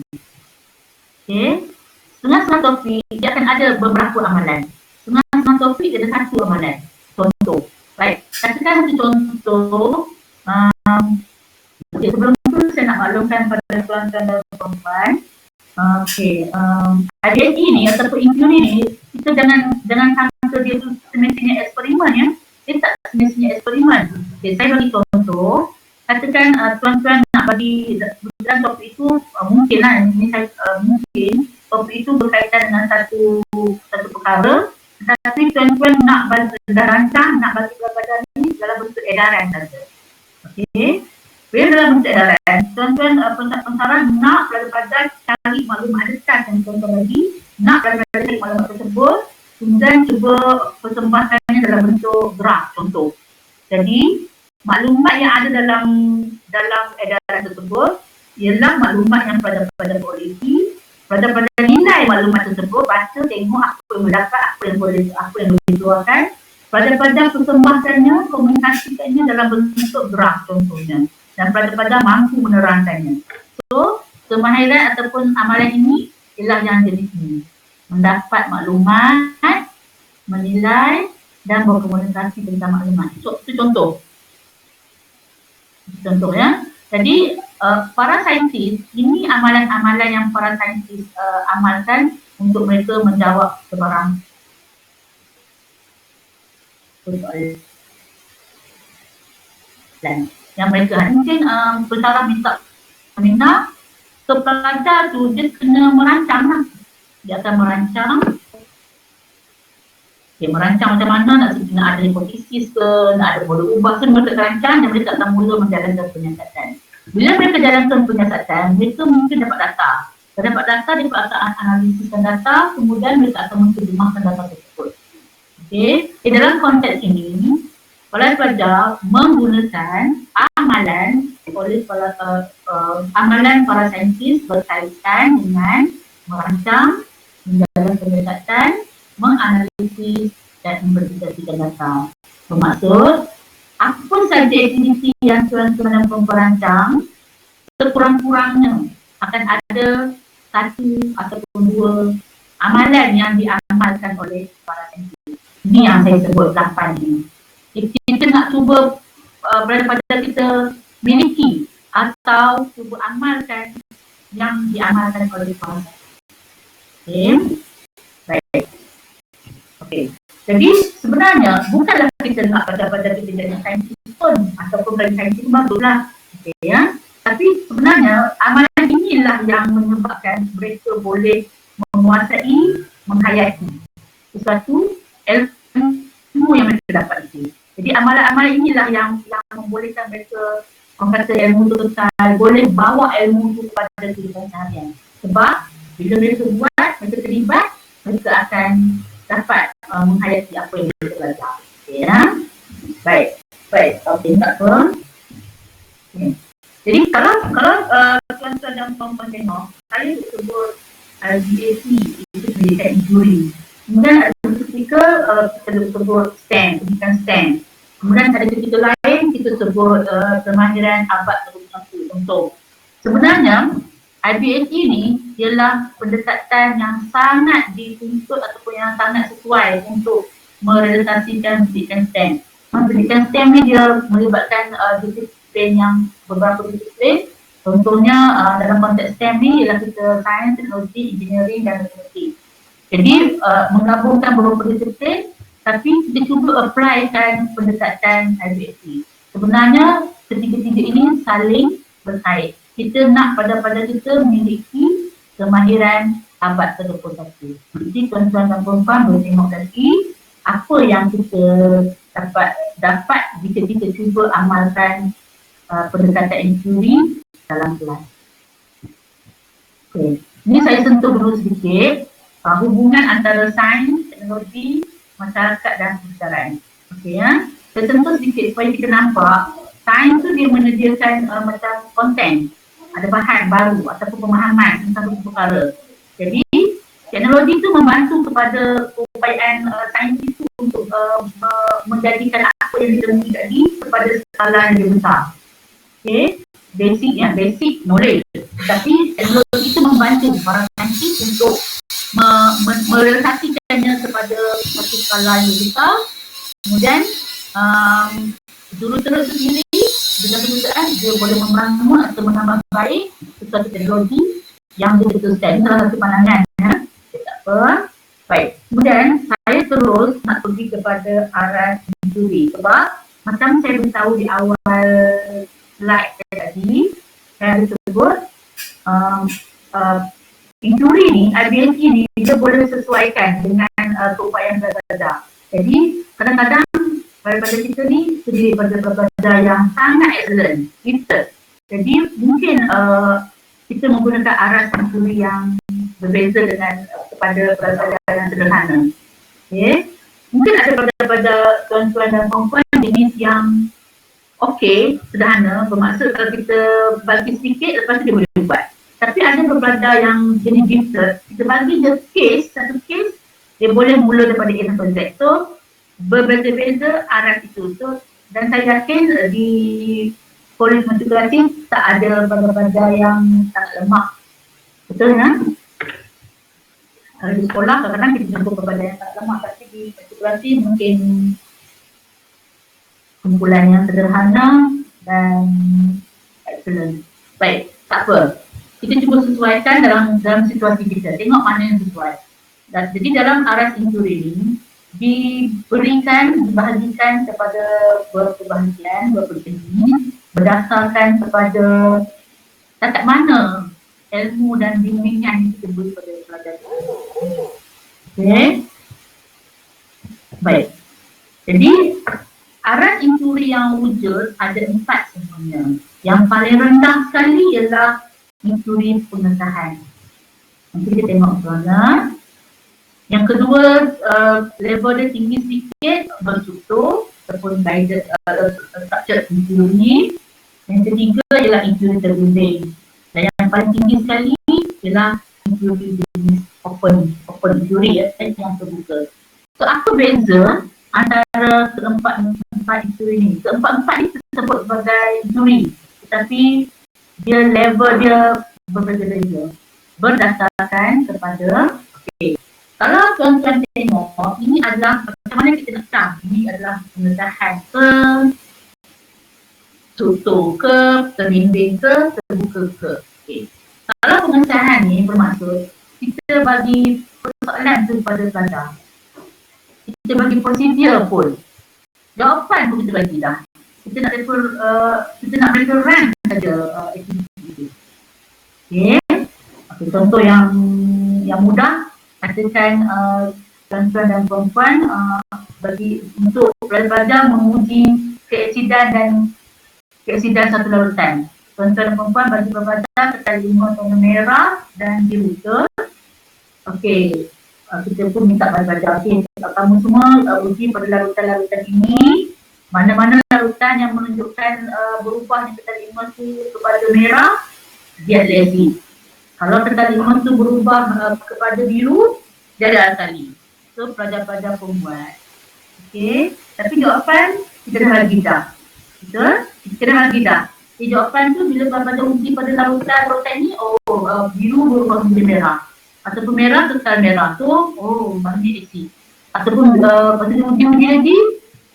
Okay. Setengah-setengah topik dia akan ada beberapa amalan. Setengah-setengah topik dia ada satu amalan. Contoh. Baik, katakan satu contoh. Okay, sebelum tu saya nak maklumkan pada tuan-tuan dan perempuan. ADHD ni ataupun inquiry ni, kita jangan sangka dia tu semestinya eksperimen ya. Dia tak semestinya eksperimen. Okay, saya bagi contoh. Katakan tuan-tuan nak bagi dalam topik itu mungkin lah, ini saya mungkin topik itu berkaitan dengan satu perkara, tapi tuan-tuan nak dah rancang nak bagi kepada ni dalam bentuk edaran saja. Okey. Bila dalam bentuk edaran, tuan-tuan pensaran nak pada cari maklumat dekat yang tuan-tuan bagi, nak pada cari maklumat tersebut, kemudian cuba persembahkannya dalam bentuk graf contoh. Jadi maklumat yang ada dalam edaran tersebut ialah maklumat yang pada kualiti, pada nilai maklumat tersebut, baca tengok apa yang mendapat, apa yang boleh dikeluarkan, pada persembahkannya, komunikasikannya dalam bentuk graf contohnya, dan pada mampu menerangkannya. So, kemahiran ataupun amalan ini ialah yang jenis ini. Mendapat maklumat, menilai dan berkomunikasi tentang maklumat. So, itu contoh. Contoh ya. Jadi para saintis, ini amalan-amalan yang para saintis amalkan untuk mereka menjawab sebarang soalan yang mereka mungkin pensyarah minta ke pelajar tu dia kena merancang lah. Dia akan merancang. Dia merancang macam mana, nak ada hipotesis ke, nak ada boleh ubah ke, mereka rancang dan mereka akan mula menjalankan penyiasatan. Bila mereka jalankan penyiasatan, mereka mungkin dapat data. Dapat data, dia akan analisiskan data, kemudian mereka akan menterjemahkan data tersebut. Okey, di dalam konteks ini, pelajar menggunakan amalan oleh amalan para saintis berkaitan dengan merancang, menjalankan penyiasatan, menganalisis dan memverifikasikan data. Bermaksud, apa saja aktiviti yang tuan-tuan dan perempuan rancang, sekurang-kurangnya akan ada satu ataupun dua amalan yang diamalkan oleh para saintis. Ini yang saya sebut 8 ini. Kita nak cuba pada kita miliki atau cuba amalkan yang diamalkan oleh para saintis. Okay. Baik. Okay. Jadi sebenarnya bukanlah kita nak pada kita jadi saintis pun ataupun bagi saintis baguslah. Okay, ya. Tapi sebenarnya amalan inilah yang menyebabkan mereka boleh menguasai, menghayati sesuatu ilmu yang mereka dapat itu. Jadi amalan-amalan inilah yang membolehkan mereka mengkata ilmu itu kekal, boleh bawa ilmu itu kepada kehidupan seharian. Sebab bila mereka buat, mereka terlibat, mereka akan dapat menghayati apa yang mereka belajar. Okay, ya? Baik. Okay, tak apa. Okay. Jadi kalau tuan-tuan dan puan-puan tengok, saya sebut GAC, itu pendidikan inquiry. Kemudian ada ketika kita sebut STEM, pendidikan STEM. Kemudian ada ketika lain kita sebut kemahiran abad 21. Contoh, sebenarnya IBAT ini ialah pendekatan yang sangat dituntut ataupun yang sangat sesuai untuk merealisasikan pendidikan STEM. Pendidikan STEM ni dia melibatkan disiplin yang beberapa disiplin. Contohnya dalam konteks STEM ni ialah kita sains, teknologi, engineering dan matematik. Jadi menggabungkan beberapa disiplin tapi kita cuba applykan pendekatan IBAT. Sebenarnya ketiga-tiga ini saling berkait. Kita nak pada kita memiliki kemahiran abad ke-21. Jadi tuan-tuan dan perempuan boleh tengok lagi apa yang kita dapat jika kita cuba amalkan pendekatan inquiry dalam kelas. Okay. Ini saya sentuh dulu sedikit hubungan antara sains, teknologi, masyarakat dan kesedaran. Okey ya. Saya sentuh sedikit supaya kita nampak sains tu dia menyediakan macam konten, ada bahan baru ataupun pemahaman tentang satu perkara. Jadi teknologi tu membantu kepada upayaan saintis itu untuk menjadikan apa yang ditemui tadi kepada skala yang lebih besar. Okey. basic knowledge. Tapi teknologi itu membantu para saintis untuk merealisasikannya kepada satu skala yang besar. Kemudian jurutera itu sendiri dengan kemudahan dia boleh membangun atau menambah baik sesuatu teknologi yang diputuskan. Ini salah satu pandangan, ya. Tak apa. Baik. Kemudian saya terus nak pergi kepada arah injuri. Sebab macam saya beritahu di awal slide tadi, saya sebut injuri ni, IBSE ni dia boleh sesuaikan dengan keupayaan berbeza. Jadi kadang-kadang daripada kita ni terdiri pada berbeza yang sangat excellent, kita. Jadi mungkin kita menggunakan arah injuri yang berbeza dengan kepada berbeza yang sederhana. Okay. Mungkin ada pada tuan-tuan dan puan-puan jenis yang sederhana, bermaksud kalau kita bagi sedikit lepas tu dia boleh buat. Tapi ada beberapa yang jenis gifted, kita bagi je satu case, dia boleh mula daripada A sampai Z. So, berbeza-beza arah itu. So, dan saya yakin di polis matrikulasi tak ada beberapa yang sangat lemah. Betul kan? Kalau di sekolah kadang-kadang kita jumpa beberapa yang sangat lemah, tapi di matrikulasi mungkin kumpulan yang sederhana dan excellent. Baik, tak apa. Kita cuba sesuaikan dalam situasi kita. Tengok mana yang sesuai. Jadi dalam arah injuri ini dibahagikan kepada beberapa bahagian, beberapa jenis berdasarkan kepada tatak mana ilmu dan bimbingan yang kita beri pada pelajar. Okey. Baik. Jadi arah injuri yang wujud ada 4 sebenarnya. Yang paling rendah sekali ialah injuri pengesahan. Nanti kita tengok mana. Yang kedua, level dia tinggi sedikit, berstruktur ataupun guided structured injury. Yang ketiga ialah injury terguling. Dan yang paling tinggi sekali ialah injury jenis open injury, yang terbuka. So apa beza antara keempat injury ni? Keempat ni disebut sebagai injury, tetapi dia level dia berbeza-beza berdasarkan kepada kalau tuan-tuan tengok, ini adalah macam mana kita nak tahu ini adalah pengesahan ke struktur ke, terbimbing ke, terbuka ke. Kalau pengesahan ni bermaksud kita bagi persoalan tu kepada pelajar, kita bagi prosedur pun, jawapan pun kita bagi dah. Kita nak refer rank saja aktiviti itu. Contoh yang mudah, katakan tuan-tuan dan puan-puan bagi untuk pelajar menguji keeksidan satu larutan. Tuan-tuan dan puan-puan bagi pelajar ketal 5 warna merah dan biru. Okey, kita pun minta pelajar, kamu semua uji pada larutan-larutan ini. Mana-mana larutan yang menunjukkan berubahnya ketal 5 tu kepada merah, dia lazy. Kalau ketal 5 tu berubah kepada biru, dia ada alkali. So pelajar-pelajar pun buat. Okey, tapi jawapan kita dah bagi dah. Betul? Kita dah bagi dah. Jawapan tu bila pelajar uji pada larutan ni, biru berubah menjadi merah. Ataupun merah ketal merah tu, maknanya AC. Ataupun pada uji lagi,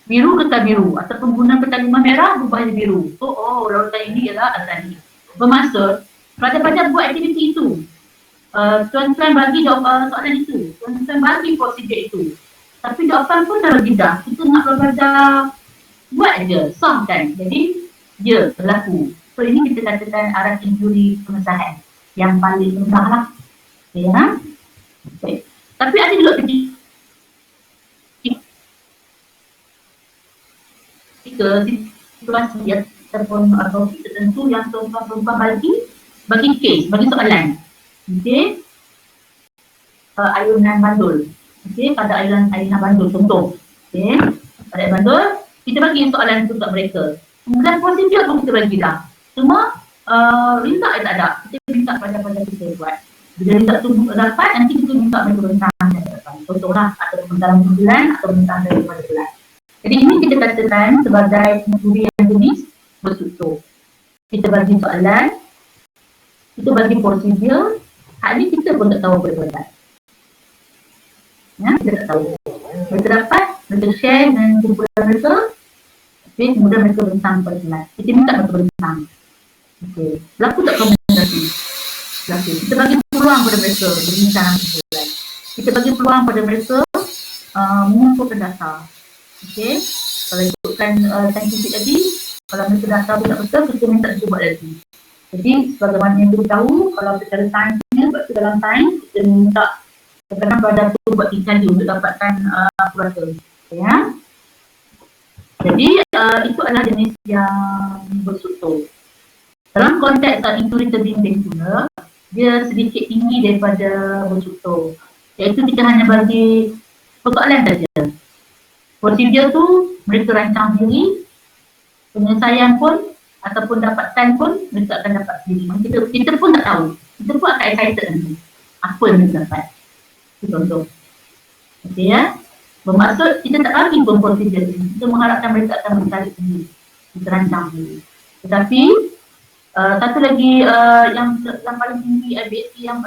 biru ketal biru. Ataupun guna ketal 5 merah berubah jadi biru. So, larutan ini ialah alkali. Bermaksud, pelajar-pelajar buat aktiviti itu. Tuan-tuan bagi jawapan soalan itu. Tuan-tuan bagi prosedur itu. Tapi jawapan pun dah bagi dah. Kita nak pelajar buat je, solve kan. Jadi, dia berlaku. So, ini kita katakan arah injuri pengesahan yang paling mudah lah. Ya. Okay. Tapi ada juga situasi ataupun tertentu yang tuan-tuan bagi case, bagi soalan. Okey. Ayunan bandul. Okey, pada ayunan bandul contoh. Okey. Pada bandul, kita bagi soalan tu kat mereka. Kemudian prosedur pun kita bagi dah. Cuma rintak tak ada. Kita minta pada kita buat. Bila rintak tu dapat, nanti kita minta mereka bentang dan dapat. Contohlah, atau dalam bulan atau bentang daripada bulan. Jadi ini kita katakan sebagai injuri yang jenis berstruktur. kita bagi soalan, kita bagi prosedur, hal ni kita pun tak tahu berbuat. Ya, kita tak tahu. Mereka dapat, mereka share dengan kumpulan mereka, okay, kemudian mereka bentang pada kelas. Kita minta mereka bentang. Okay. Berlaku tak komunikasi? Berlaku. Kita bagi peluang pada mereka berbincang kumpulan. Kita bagi peluang pada mereka mengumpulkan data. Okay. Kalau ikutkan saintifik tadi, kalau mereka data pun tak betul, kita minta dia buat lagi. Jadi, sebagaimana yang kita tahu, kalau secara sains ni, sebab dalam sains, kita minta kadang-kadang pada tu buat interview untuk dapatkan kurasa. Ya. Jadi, itu adalah jenis yang berstruktur. Dalam konteks intuitif bimbing pula, dia sedikit tinggi daripada berstruktur. Iaitu kita hanya bagi persoalan saja. Prosedur tu mereka rancang sendiri, penyelesaian pun ataupun dapatan pun mereka akan dapat sendiri. Kita pun tak tahu. Kita pun akan excited nanti. Apa yang mereka dapat. Itu contoh. Okey ya. Bermaksud kita tak bagi pun prosedur ini. Kita mengharapkan mereka akan mencari sendiri. Kita rancang sendiri. Tetapi satu lagi yang paling tinggi IBSC yang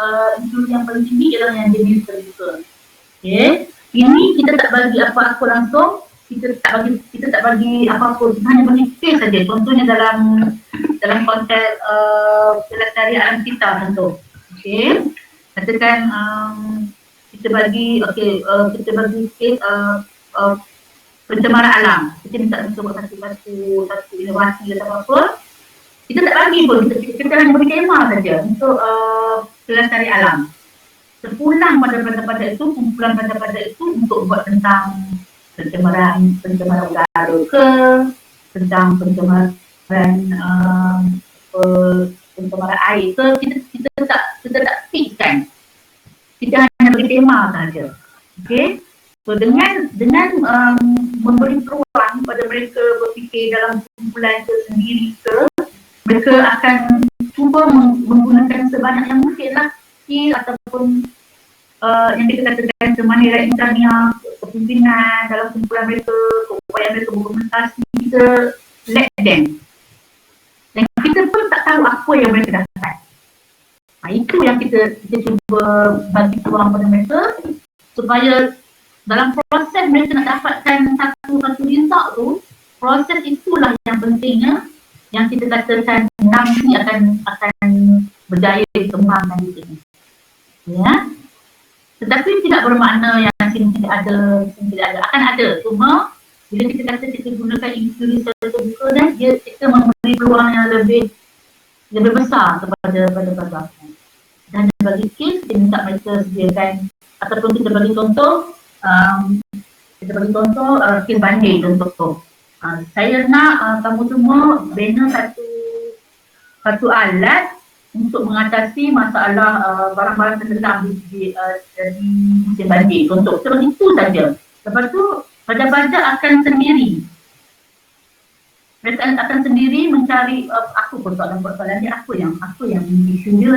paling tinggi ialah yang jenis terbuka. Okey. Ini kita tak bagi apa-apa langsung. Kita tak bagi apa-apa, kita hanya bagi case saja. Contohnya dalam konteks pelestarian kita contoh. Okey. Katakan kita bagi kita bagi case pencemaran alam. Kita minta kita buat satu inovasi atau apa. Kita tak bagi pun, kita hanya beri tema saja untuk pelestarian alam. Terpulang pada itu, kumpulan pada itu untuk buat tentang pencemaran udara ke, tentang pencemaran air ke, kita tak fixkan. Kita hanya beri tema saja. Okey. So dengan memberi peluang pada mereka berfikir dalam kumpulan itu sendiri ke, mereka akan cuba menggunakan sebanyak yang mungkinlah skill ataupun yang kita katakan kemahiran insaniah, kepimpinan dalam kumpulan mereka, upaya mereka berkomunikasi, kita let them. Dan kita pun tak tahu apa yang mereka dapat. Itu yang kita cuba bagi peluang pada mereka supaya dalam proses mereka nak dapatkan satu result tu, proses itulah yang pentingnya yang kita katakan nanti akan berjaya dikembangkan di sini. Ya. Tetapi tidak bermakna yang sini tidak ada, akan ada. Cuma bila kita kata kita gunakan intuisi terbuka dan kita memberi peluang yang lebih besar kepada pelbagai. Dan bagi kes kita minta mereka sediakan ataupun kita bagi contoh kes banding contoh. Saya nak kamu semua bina satu alat untuk mengatasi masalah barang-barang tenggelam di musim banjir. Contoh, seperti itu saja. Lepas tu, baja-baja akan sendiri. Mereka akan sendiri mencari aku persoalan dia, aku yang isu dia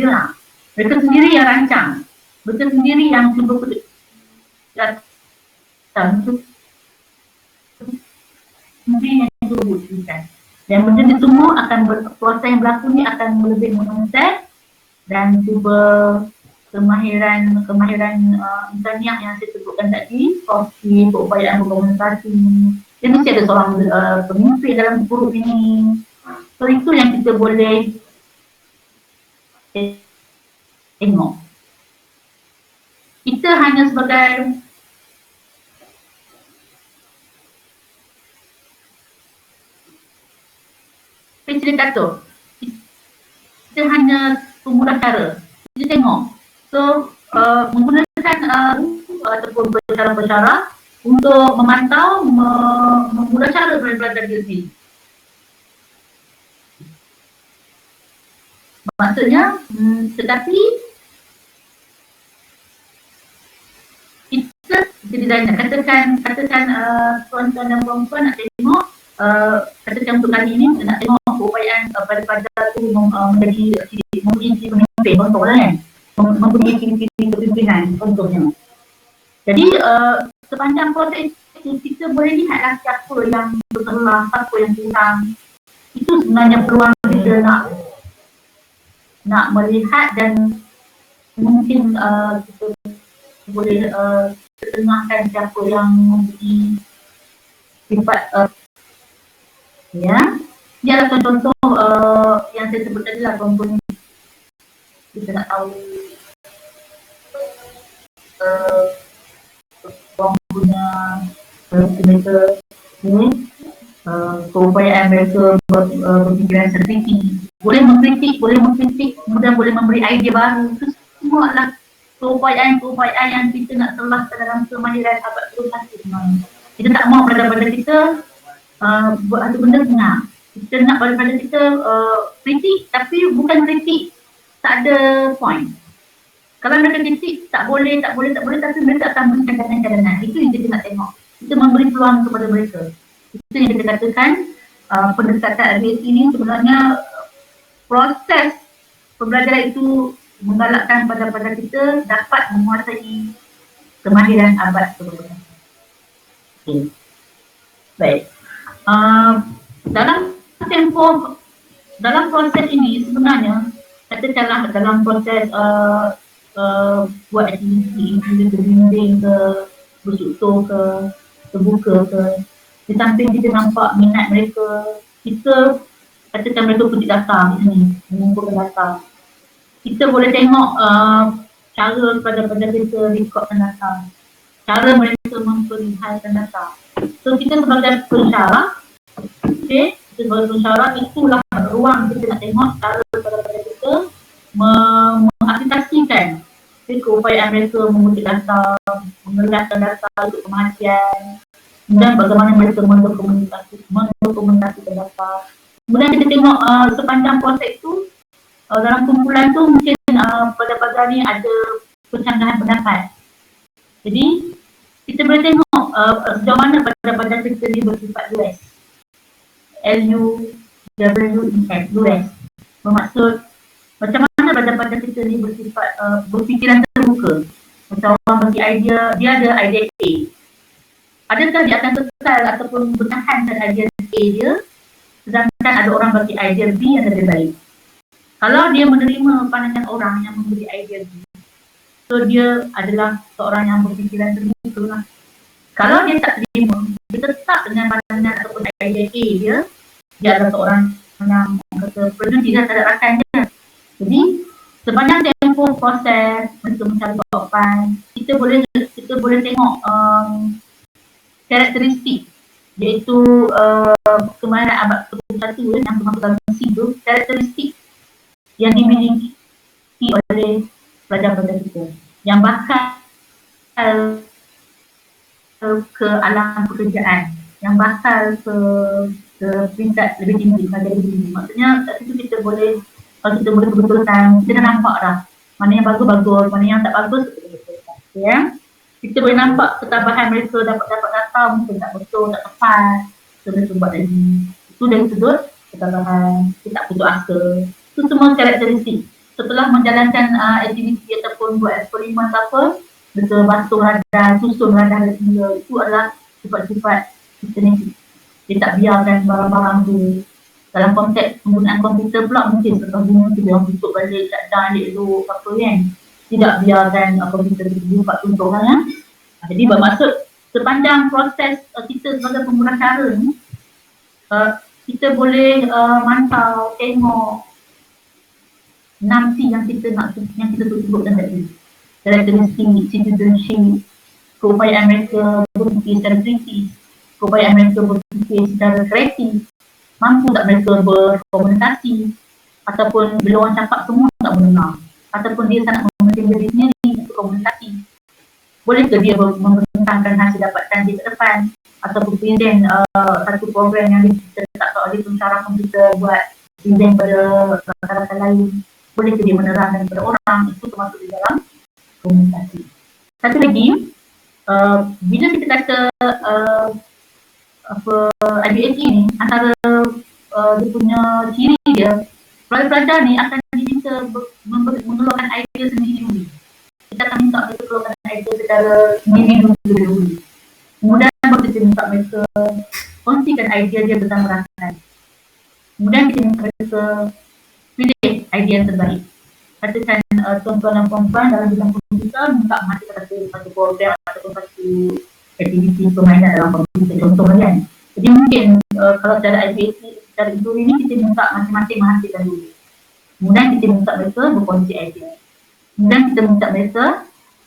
lah. Mereka sendiri yang rancang. Mereka sendiri yang cuba sendiri yang cuba wujudkan. Dan benda ni semua akan proses yang berlaku ni akan lebih menonton dan cuba kemahiran insaniah yang saya sebutkan tadi, seperti keupayaan berkomunikasi. Dia mesti ada seorang pemimpin dalam grup ini. So itu yang kita boleh tengok. Kita hanya sebagai fasilitator. Kita hanya pemurah cara. Kita tengok. So, menggunakan ataupun bercara-bercara untuk memantau, memurah cara belajar diri. Maksudnya, tetapi kita designer, katakan tuan-tuan dan perempuan nak tengok, katakan untuk kali ini nak tengok keupayaan pada tu menjadi pemimpin, contohlah kan, mempunyai ciri-ciri kepimpinan, contohnya. Jadi sepanjang proses itu kita boleh lihatlah siapa yang bersalah, siapa yang kurang. itu sebenarnya peluang kita nak melihat dan mungkin kita boleh ketengahkan siapa yang mempunyai sifat ya. Dia lah contoh yang saya sebut tadi lah, contohnya kita nak tahu orang punya mereka keupayaan mereka berfikiran sertiti, boleh mengkritik, kemudian boleh memberi idea baru. Itu semua adalah keupayaan yang kita nak telah dalam kemahiran abad 21 sebenarnya. Kita tak mahu pada kita buat satu benda benar. Kita nak pada kita kritik, tapi bukan kritik tak ada point. Kalau mereka kritik tak boleh, tapi mereka akan berikan cadangan. Itu yang kita nak tengok. Kita memberi peluang kepada mereka. Itu yang kita katakan pendekatan ABS ini sebenarnya proses pembelajaran itu menggalakkan pada kita dapat menguasai kemahiran abad 21. Okay. Baik. Dalam proses ini sebenarnya katakanlah dalam proses buat aktiviti berbimbing ke, bersutur ke, terbuka ke, di samping kita nampak minat mereka, kita katakan mereka petik data di sini, mengumpulkan data. Kita boleh tengok cara pada kita rekodkan data, cara mereka memperlihatkan data. So kita sebagai pensyarah, okay, kita sebagai pensyarah itulah ruang kita nak tengok cara pada kita mengaplikasikan keupayaan mereka mengutik data, mengelaskan data untuk pemerhatian, dan bagaimana mereka mendokumentasikan data. Kemudian kita tengok sepanjang proses itu, dalam kumpulan tu mungkin pada ni ada pencanggahan pendapat. Jadi kita boleh tengok sejauh mana pada kita ni bersifat US. LUWES, US. Bermaksud macam mana pada kita ni bersifat berfikiran terbuka. Macam orang bagi idea, dia ada idea A. Adakah dia akan kekal ataupun bertahan dengan idea A dia, sedangkan ada orang bagi idea B yang lebih baik. Kalau dia menerima pandangan orang yang memberi idea B, so dia adalah seorang yang berfikiran terbuka lah. Kalau dia tak terima, dia tetap dengan pandangan ataupun idea A dia adalah seorang yang kata peduli terhadap rakan dia. Jadi sepanjang tempoh proses untuk mencari jawapan, kita boleh tengok karakteristik, iaitu kemahiran abad 21 yang bermaksud itu karakteristik yang dimiliki oleh pelajar-pelajar kita yang bakal ke alam pekerjaan, yang bakal ke peringkat lebih tinggi, maksudnya kat situ kita boleh, kalau kita boleh betulkan, kita dah nampak dah mana yang bagus-bagus, mana yang tak bagus, ya. Kita boleh nampak ketabahan mereka dapat data mungkin tak betul, tak tepat, mereka buat lagi. Itu dari sudut ketabahan, kita tak putus asa. Itu semua karakteristik. Setelah menjalankan aktiviti ataupun buat eksperimen apa, mereka basuh radar, susun radar dia, itu adalah sifat-sifat kita ni. Dia tak biarkan barang-barang tu. Dalam konteks penggunaan komputer pula mungkin setelah guna tu dia tutup balik, tak down elok apa kan. Tidak biarkan komputer tu buat contoh kan ya. Jadi bermaksud sepanjang proses kita sebagai pengguna cara ni, kita boleh mantau, tengok 6 C yang kita sebutkan tadi. Karakteristik, citizenship, keupayaan mereka berfikir secara kritis, keupayaan mereka berfikir secara kreatif, mampu tak mereka berkomunikasi, ataupun bila orang cakap semua tak mendengar, ataupun dia sangat mementing diri sendiri untuk komunikasi. Boleh ke dia membentangkan hasil dapatan di depan, ataupun present satu program yang diletakkan oleh pensyarah komputer buat present pada rakan-rakan lain. Boleh ke dia menerangkan kepada orang, itu termasuk di dalam komunikasi. Satu lagi, bila kita kata IBSE ni, antara dia punya ciri dia, pelajar-pelajar ni akan diminta mengeluarkan idea sendiri-sendiri. Kita akan minta mereka keluarkan idea secara sendiri-sendiri. Kemudian kita minta mereka kongsikan idea dia bersama rakan. Kemudian kita minta mereka pilih idea yang terbaik. Katakan tuan-tuan dan puan-puan dalam bidang komputer minta menghasilkan satu program ataupun satu aktiviti permainan dalam komputer contoh kan. Jadi mungkin kalau secara IPAC, secara itu ini kita minta masing-masing menghasilkan dulu. Kemudian kita minta mereka berkongsi idea. Kemudian kita minta mereka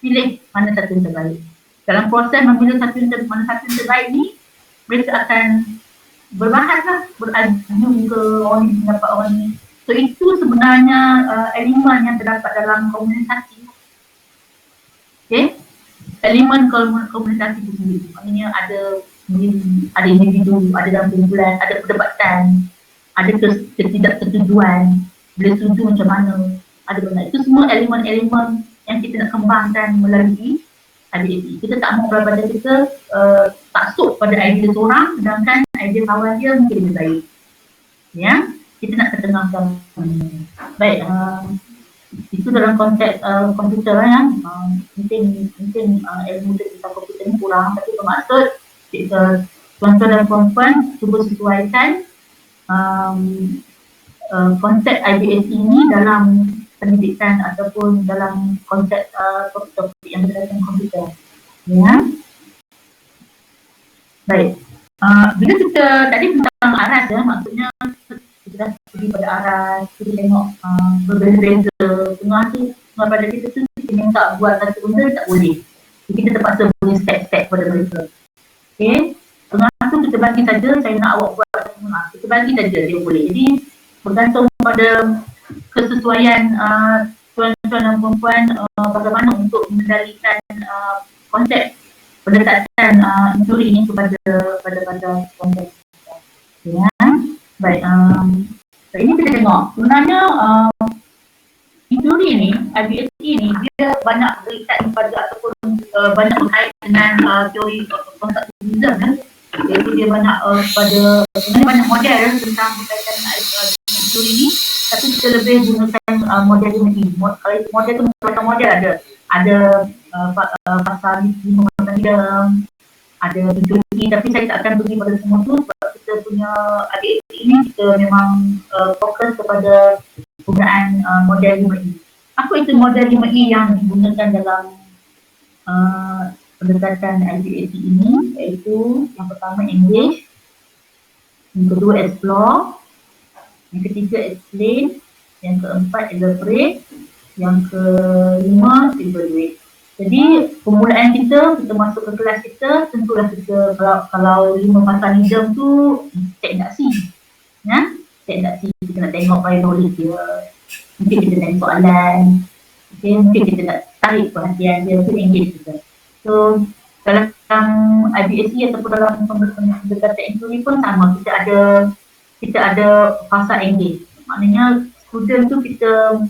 pilih mana satu yang terbaik. Dalam proses memilih mana satu yang terbaik ni, mereka akan berbahas lah, beradu ke orang ni, pendapat orang ni. So itu sebenarnya elemen yang terdapat dalam komunikasi. Okay? Elemen komunikasi itu sendiri. Maknanya ada individu, ada dalam kumpulan, ada perdebatan, ada ketidaksetujuan, boleh setuju macam mana, ada benda. Itu semua elemen-elemen yang kita nak kembangkan melalui IDAC. Kita tak mau pada kita taksub pada idea seorang, sedangkan idea kawan dia mungkin lebih baik. Ya, kita nak ketengahkan. Baik, itu dalam konteks komputer ya. Mungkin ilmu tentang komputer ni kurang, tapi bermaksud tuan-tuan dan puan-puan cuba sesuaikan konsep IDAC ini dalam pendidikan ataupun dalam konsep topik-topik yang berkaitan komputer. Ya. Baik. Bila kita tadi tentang aras ya, maksudnya kita dah pergi pada aras, kita tengok berbeza-beza. Tengah pada kita tu kita minta buat satu benda tak boleh. Jadi kita terpaksa beri step-step pada mereka. Okay. Tengah tu kita bagi saja, saya nak awak buat tengah. Kita bagi saja dia boleh. Jadi bergantung pada kesesuaian tuan-tuan dan puan-puan bagaimana untuk mengendalikan konsep pendekatan injuri ini kepada konteks. Ya. Baik, ini kita tengok sebenarnya injuri ni, IBAC ni dia banyak berkaitan pada ataupun banyak berkait dengan teori konstruktivism kan. Iaitu dia banyak sebenarnya banyak model tentang berkaitan dengan injuri ni, tapi kita lebih gunakan model ini. Kalau model tu macam model ada pasal 5 macam ada injuri, tapi saya tak akan pergi pada semua tu sebab kita punya adik ini kita memang fokus kepada penggunaan model 5E. Apa itu model 5E yang digunakan dalam pendekatan IDAC ini? Iaitu yang pertama engage, yang kedua explore, yang ketiga explain, yang keempat elaborate, yang kelima evaluate. Jadi permulaan kita masuk ke kelas kita, tentulah kita kalau 5 pasal nidam tu cek indaksi. Ya, cek indaksi, kita nak tengok prior knowledge dia. Mungkin kita tengok soalan. Okay, mungkin kita nak tarik perhatian dia, tu engage kita. So dalam IBAC ataupun dalam pendekatan injuri pun sama, kita ada fasa engage. Maknanya student tu kita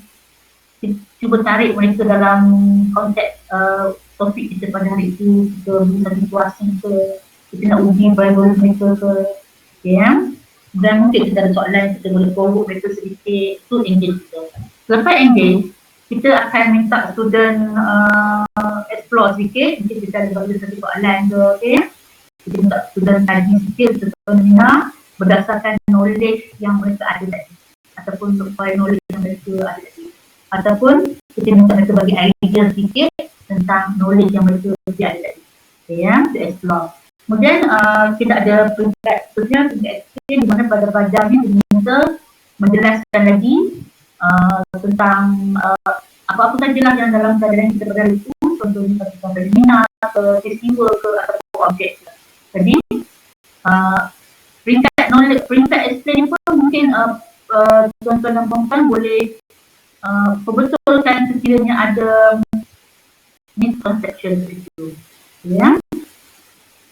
cuba tarik mereka dalam konsep topik kita pada hari itu. Kita bisa situasi ke, kita nak uji prior mereka ke, okay, ya. Dan mungkin kita ada soalan, kita boleh provoke mereka sedikit, tu engage kita. Selepas engage, kita akan minta student explore sedikit, mungkin kita ada bagi satu soalan ke, okay. Kita minta student kaji sikit tentang minat berdasarkan knowledge yang mereka ada tadi, ataupun prior knowledge yang mereka ada tadi, ataupun kita minta mereka bagi idea sedikit tentang knowledge yang mereka ada tadi, okay, ya, to explore. Kemudian kita ada peringkat di mana pada pelajar ni diminta menjelaskan lagi tentang apa-apa sajalah yang dalam pelajaran kita pada itu, contohnya tentang seminar atau festival ke atau objek. Jadi peringkat knowledge, peringkat explain pun mungkin tuan-tuan dan puan-puan boleh perbetulkan sekiranya ada misconception itu, ya.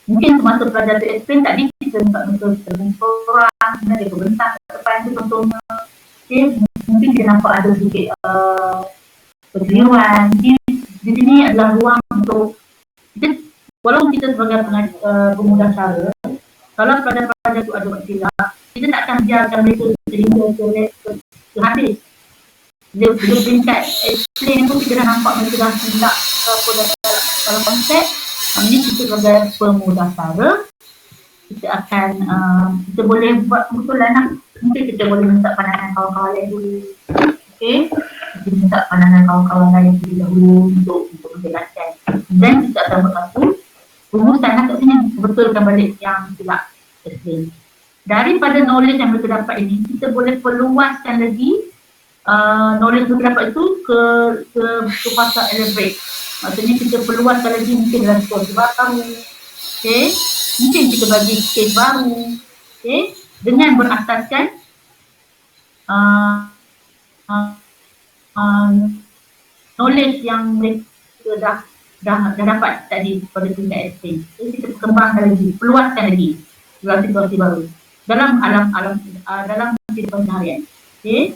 Mungkin semasa pelajar tu explain tadi kita minta mereka terbuka orang, dia berbentang ke depan tu contohnya. Okay, mungkin kita nampak ada sedikit perkeliruan. Di sini adalah ruang untuk kita, walaupun kita sebagai pemudah cara, kalau pelajar-pelajar tu ada buat silap, kita tak akan biarkan mereka sehingga ke habis. Bila peringkat explain tu kita dah nampak mereka dah silap ke apa dalam konsep. Ini kita sebagai pemudah cara, kita akan kita boleh buat kebetulan lah. mungkin kita boleh minta pandangan kawan-kawan lain dulu. Okey, kita minta pandangan kawan-kawan lain terlebih dahulu untuk menjelaskan. Dan kita akan berlaku rumusan kat sini betulkan balik yang silap explain. Daripada knowledge yang kita dapat ini, kita boleh perluaskan lagi knowledge yang kita dapat itu ke pasal elaborate. Maksudnya kita perluaskan lagi mungkin dalam situasi baru. Okay. Mungkin kita bagi case baru. Okay. Dengan berasaskan knowledge yang mereka dah dapat tadi pada tingkat exchange. Jadi kita kembangkan lagi, perluaskan lagi dalam situasi baru. Dalam dalam kehidupan harian. Okay.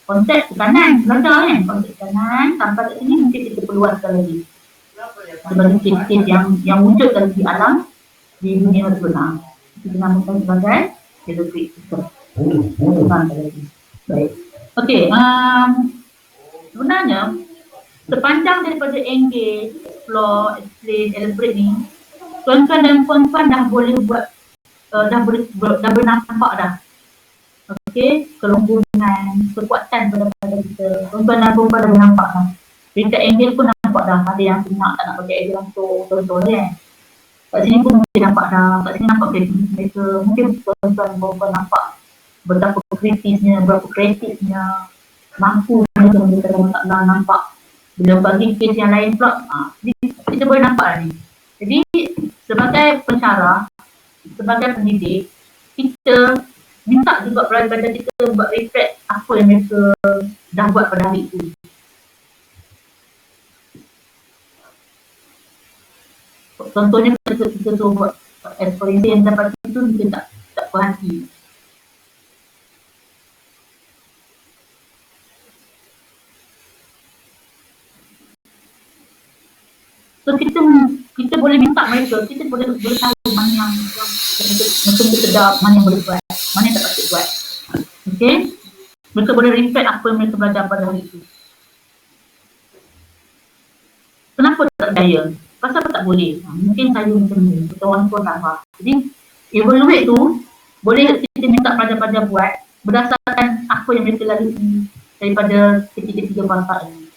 Konsep tekanan, belajar kan? Konsep tekanan sampai kat sini mungkin kita perluaskan lagi. Sebagai kes-kes yang wujud dalam di alam di dunia sebenar. Kita namakan sebagai geometrik system. Baik. Okey, sebenarnya sepanjang daripada engage, explore, explain, elaborate ni, tuan-tuan dan puan-puan dah boleh buat dah boleh nampak dah. Okey, kelonggungan, kekuatan pada kita. Tuan-tuan dan puan-puan dah boleh nampak dah. Dekat engage pun nampak dah, ada yang nak tak nak pakai engage langsung, contoh kan. Kat sini pun mungkin nampak dah, kat sini nampak mereka, mungkin tuan-tuan dan puan-puan nampak betapa kritisnya, berapa kreatifnya, mampu mereka tak nampak. Bila bagi kes yang lain pula, kita boleh nampak lah ni. Jadi sebagai pencara, sebagai pendidik, kita minta juga pelajar kita buat reflect apa yang mereka dah buat pada hari itu. Contohnya kita tu buat eksplorasi yang dapat itu kita tak perhati. So kita boleh minta mereka, kita boleh tahu mana yang kita sedap, mana yang boleh buat, mana yang tak patut buat. Okay? Mereka boleh reflect apa yang mereka belajar pada hari itu. Kenapa tak percaya? Pasal apa tak boleh? Mungkin saya macam ni, kita orang pun tak faham. Jadi, evaluate tu, boleh kita minta pelajar-pelajar buat berdasarkan apa yang mereka lalui daripada ketiga-tiga bahasa ini.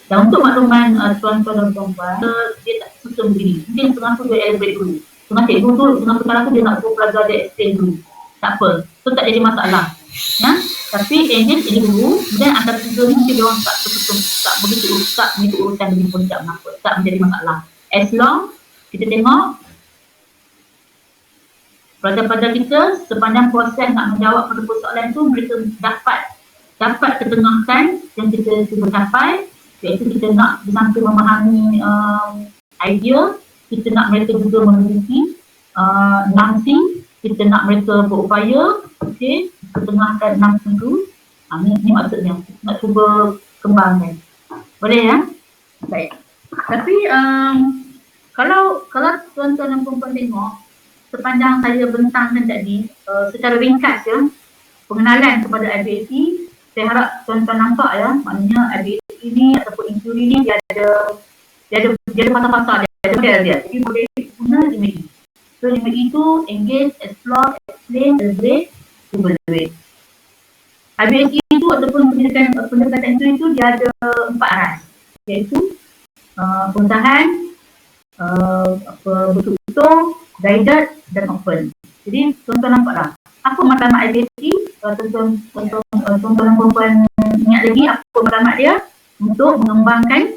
Dan untuk makluman tuan-tuan dan tuan-tuan, dia tak susun begini. Mungkin tengah tu dia elaborate dulu. Tengah cikgu tu, tengah perkara tu dia nak suruh pelajar dia explain dulu. Tak apa, tu tak jadi masalah. Ya? Tapi engage ini dulu, dan antara tiga ni mungkin dia orang tak tersusun, tak begitu urusan begini pun tak mengapa, tak menjadi masalah. As long kita tengok pelajar-pelajar kita sepanjang proses nak menjawab pada persoalan tu, mereka dapat ketengahkan yang kita cuba capai. Iaitu kita nak sampai memahami idea, kita nak mereka juga memiliki nangsi, kita nak mereka berupaya, okey, ketengahkan nangsi itu. Ini maksudnya, nak cuba kembangkan. Boleh ya? Baik. Tapi kalau tuan-tuan dan puan-puan tengok, sepanjang saya bentangkan tadi, secara ringkas ya, pengenalan kepada IBAT, saya harap tuan-tuan nampak ya, maknanya IBAT ini ataupun injury ni dia ada pasal-pasal dia. Jadi boleh guna 5E. So 5E tu engage, explore, explain, elaborate, evaluate. IBAT itu ataupun pendekatan itu dia ada 4 aras, iaitu pengusahaan, betul-betul, guided dan open. Jadi tuan-tuan nampak lah apa matlamat IBAT, tuan-tuan dan puan-puan ingat lagi apa matlamat dia untuk mengembangkan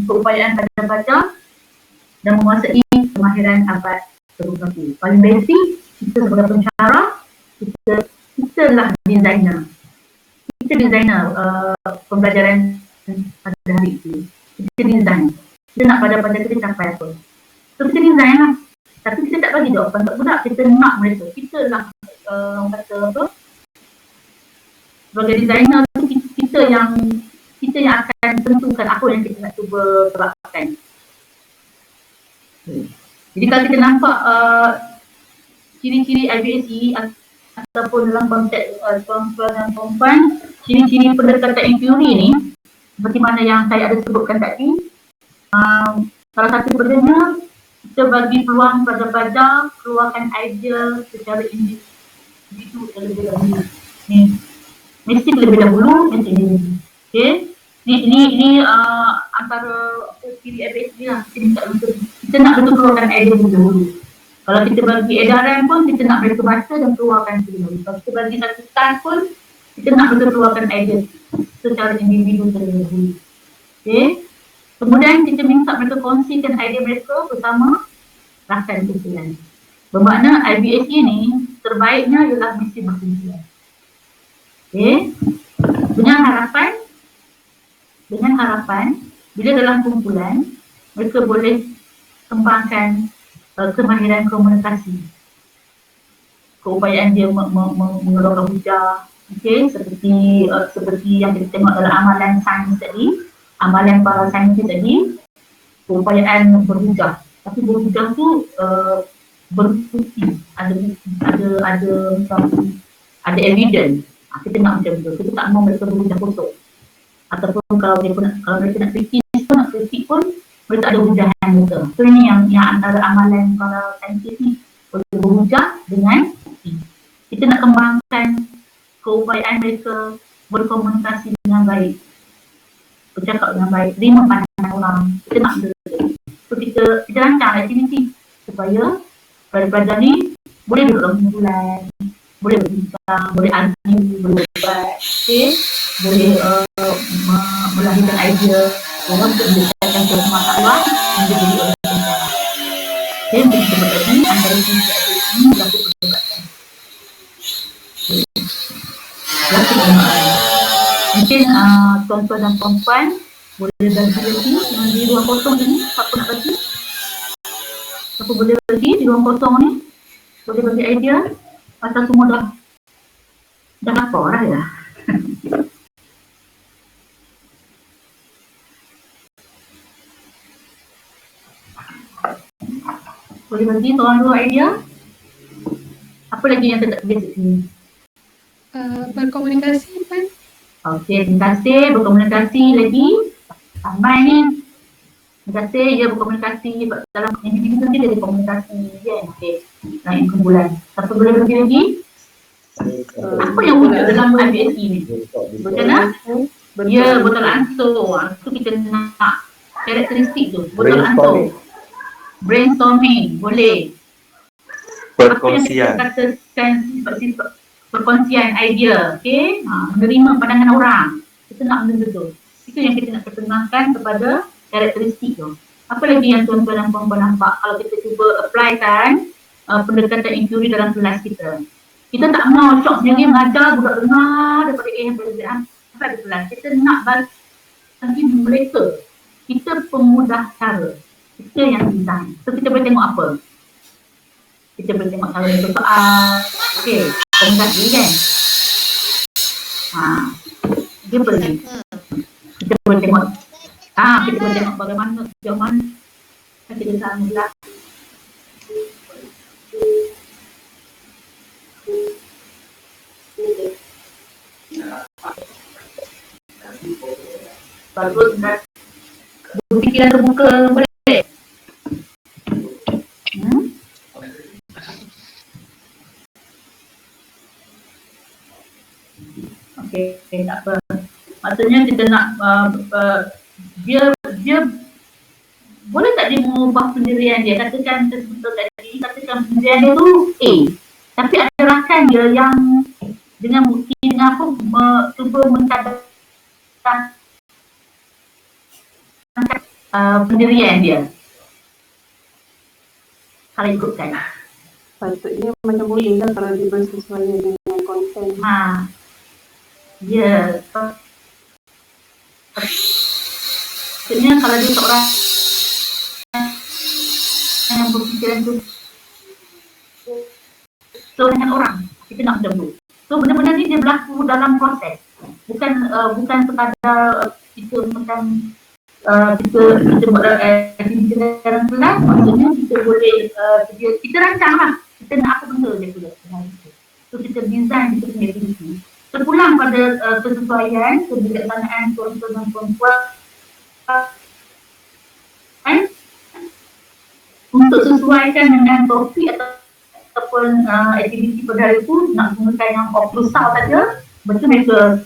keupayaan pelajar-pelajar dan menguasai kemahiran abad 21. Paling basic, kita sebagai pencara, kita lah designer. Kita designer pembelajaran pada hari itu. Kita design. Kita nak pelajar-pelajar kita capai apa. So kita design lah. Tapi kita tak bagi jawapan untuk budak, kita nak mereka. Kita lah kata apa, sebagai designer kita yang akan tentukan apa yang kita nak cuba terapkan. Jadi kalau kita nampak ciri-ciri IBAT ataupun dalam konteks tuan-tuan dan puan-puan, ciri-ciri pendekatan inquiry ni seperti mana yang saya ada sebutkan tadi, Salah satu berdanya, kita bagi peluang pada keluarkan idea secara individu terlebih dahulu. Mesti terlebih dahulu, mesti individu. Okay? Ini antara ciri ABS ni lah. Kita nak betul keluarkan idea dulu. Kalau kita bagi edaran pun, kita nak mereka baca dan keluarkan dulu. Kalau kita bagi satu task pun, kita nak betul keluarkan idea secara individu terlebih dahulu. Okay? Kemudian kita minta mereka kongsikan idea mereka bersama rakan kumpulan. Bermakna IBSE ni terbaiknya ialah mesti berkumpulan. Okay? Dengan harapan bila dalam kumpulan mereka boleh kembangkan kemahiran komunikasi, keupayaan dia mengeluarkan hujah, okay? seperti yang kita tengok dalam amalan sains tadi, amalan para saintis tadi, keupayaan berhujah. Tapi berhujah tu berbukti, ada evidence. Kita nak macam tu. Kita tak mau mereka berhujah kosong. Ataupun kalau mereka nak kritik pun mereka ada hujahan mereka. So ini yang antara amalan para saintis ni, boleh berhujah dengan bukti. Kita nak kembangkan keupayaan mereka berkomunikasi dengan baik, bercakap dengan baik, terima pandangan orang. Kita nak so kita rancang aktiviti supaya pada ni boleh duduk dalam kumpulan, boleh berbincang, boleh argue, boleh berdebat, okay? Boleh melahirkan idea untuk menyelesaikan suatu masalah yang diberi oleh pemerintah. Okay, untuk disebut tadi, antara jenis aktiviti ini berlaku perdebatan. Mungkin tuan-tuan dan puan-puan boleh bagi lagi di ruang kosong ni. Siapa nak bagi? Siapa boleh bagi di ruang kosong ni? Boleh bagi idea? Atau semua dah lapor dah ya? Boleh bagi seorang dua idea? Apa lagi yang tak terbiasa sini? Berkomunikasi kan? Okey, terima kasih. Berkomunikasi lagi. Sampai ni. Terima kasih. Ya, berkomunikasi. Dalam individu dia ada komunikasi. Ya, okey. Naik kumpulan. Siapa boleh bagi lagi? Apa yang wujud dalam IBSE ni? Betul tak? Ya, botol ansur. Itu kita nak karakteristik tu. Botol ansur. Brainstorming. Boleh. Perkongsian. Apa yang kita katakan perkongsian idea, okey? Menerima pandangan orang. Kita nak benda tu. Itu yang kita nak perkenalkan kepada karakteristik tu. Apa lagi yang tuan-tuan dan puan-puan nampak kalau kita cuba applykan pendekatan inquiry dalam kelas kita? Kita tak mau shock sendiri mengajar, budak dengar daripada A sampai Z sampai di kelas. Kita nak bagi mereka. Kita pemudah cara. Kita yang design. So kita boleh tengok apa? Kita boleh tengok cara untuk soal. Okey. Komunikasi kan? Dia boleh. Kita boleh tengok. Kita boleh tengok bagaimana sejauh mana kita salah menjelaskan. Bagus, berfikiran terbuka boleh. Okey, tak apa. Maksudnya kita nak dia boleh tak dia mengubah pendirian dia? Katakan katakan pendirian dia tu A. Tapi ada rakan dia yang dengan bukti dengan apa cuba mencadangkan pendirian dia. Kalau ikutkan. Patutnya macam boleh lah kalau dia bersesuaian dengan konten. Ya. Maksudnya kalau dia seorang yang berfikiran tu dengan orang, kita nak macam tu. So benda-benda ni dia berlaku dalam proses. Bukan sekadar kita macam kita buat aktiviti dalam kelas, maksudnya kita boleh kita rancang lah. Kita nak apa benda dia pula. So kita design kita punya aktiviti. Terpulang pada kesesuaian, kebijaksanaan tuan-tuan dan puan-puan untuk sesuaikan dengan topik ataupun aktiviti pada hari itu nak gunakan yang oplusal saja, betul mereka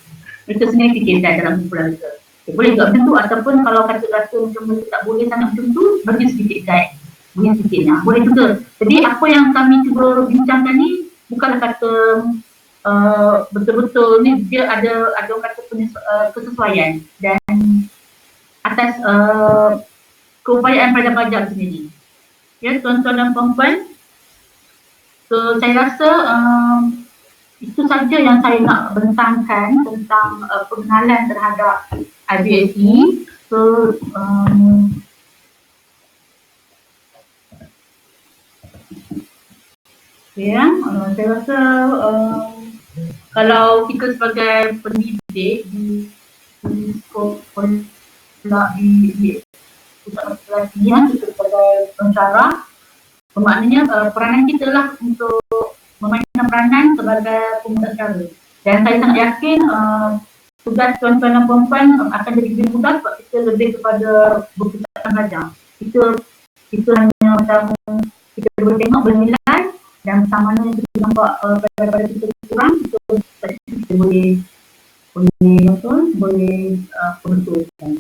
sendiri fikirkan dalam kumpulan mereka. Boleh juga macam tu, ataupun kalau kata-kata macam mereka tak boleh sangat macam tu, bagi sedikit guide, bagi sedikitnya, boleh juga. Jadi apa yang kami cuba bincangkan ni bukanlah kata betul-betul ni dia ada kata kesesuaian dan atas keupayaan pelajar-pelajar sendiri. Ya, tuan-tuan dan puan-puan, so saya rasa itu saja yang saya nak bentangkan tentang pengenalan terhadap IBSE. So ya, saya rasa kalau kita sebagai pendidik di sekolah di pusat pelatihan, kita sebagai pensyarah, bermaknanya peranan kita lah untuk memainkan peranan sebagai pemuda cara. Dan saya sangat yakin tugas tuan-tuan dan puan-puan akan jadi lebih mudah sebab kita lebih kepada berpusatkan belajar. Kita hanya macam kita boleh tengok, boleh nilai, dan sama mana yang kita nampak pada kita kurang, kita boleh perbetulkan.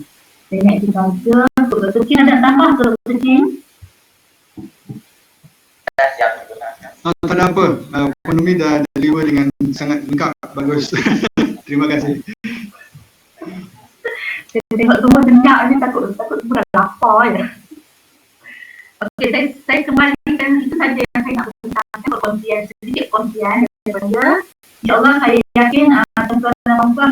Saya ingat itu saja. Dr. Chin ada tambah ke Dr. Chin? Tak ada apa, ekonomi dah deliver dengan sangat lengkap, bagus. Terima kasih. Saya tengok semua senyap ni, takut bukan lapar je. Okey, saya kembalikan itu saja yang saya nak berkongsian, sedikit kongsian daripada dia. InsyaAllah saya yakin tuan-tuan dan puan-puan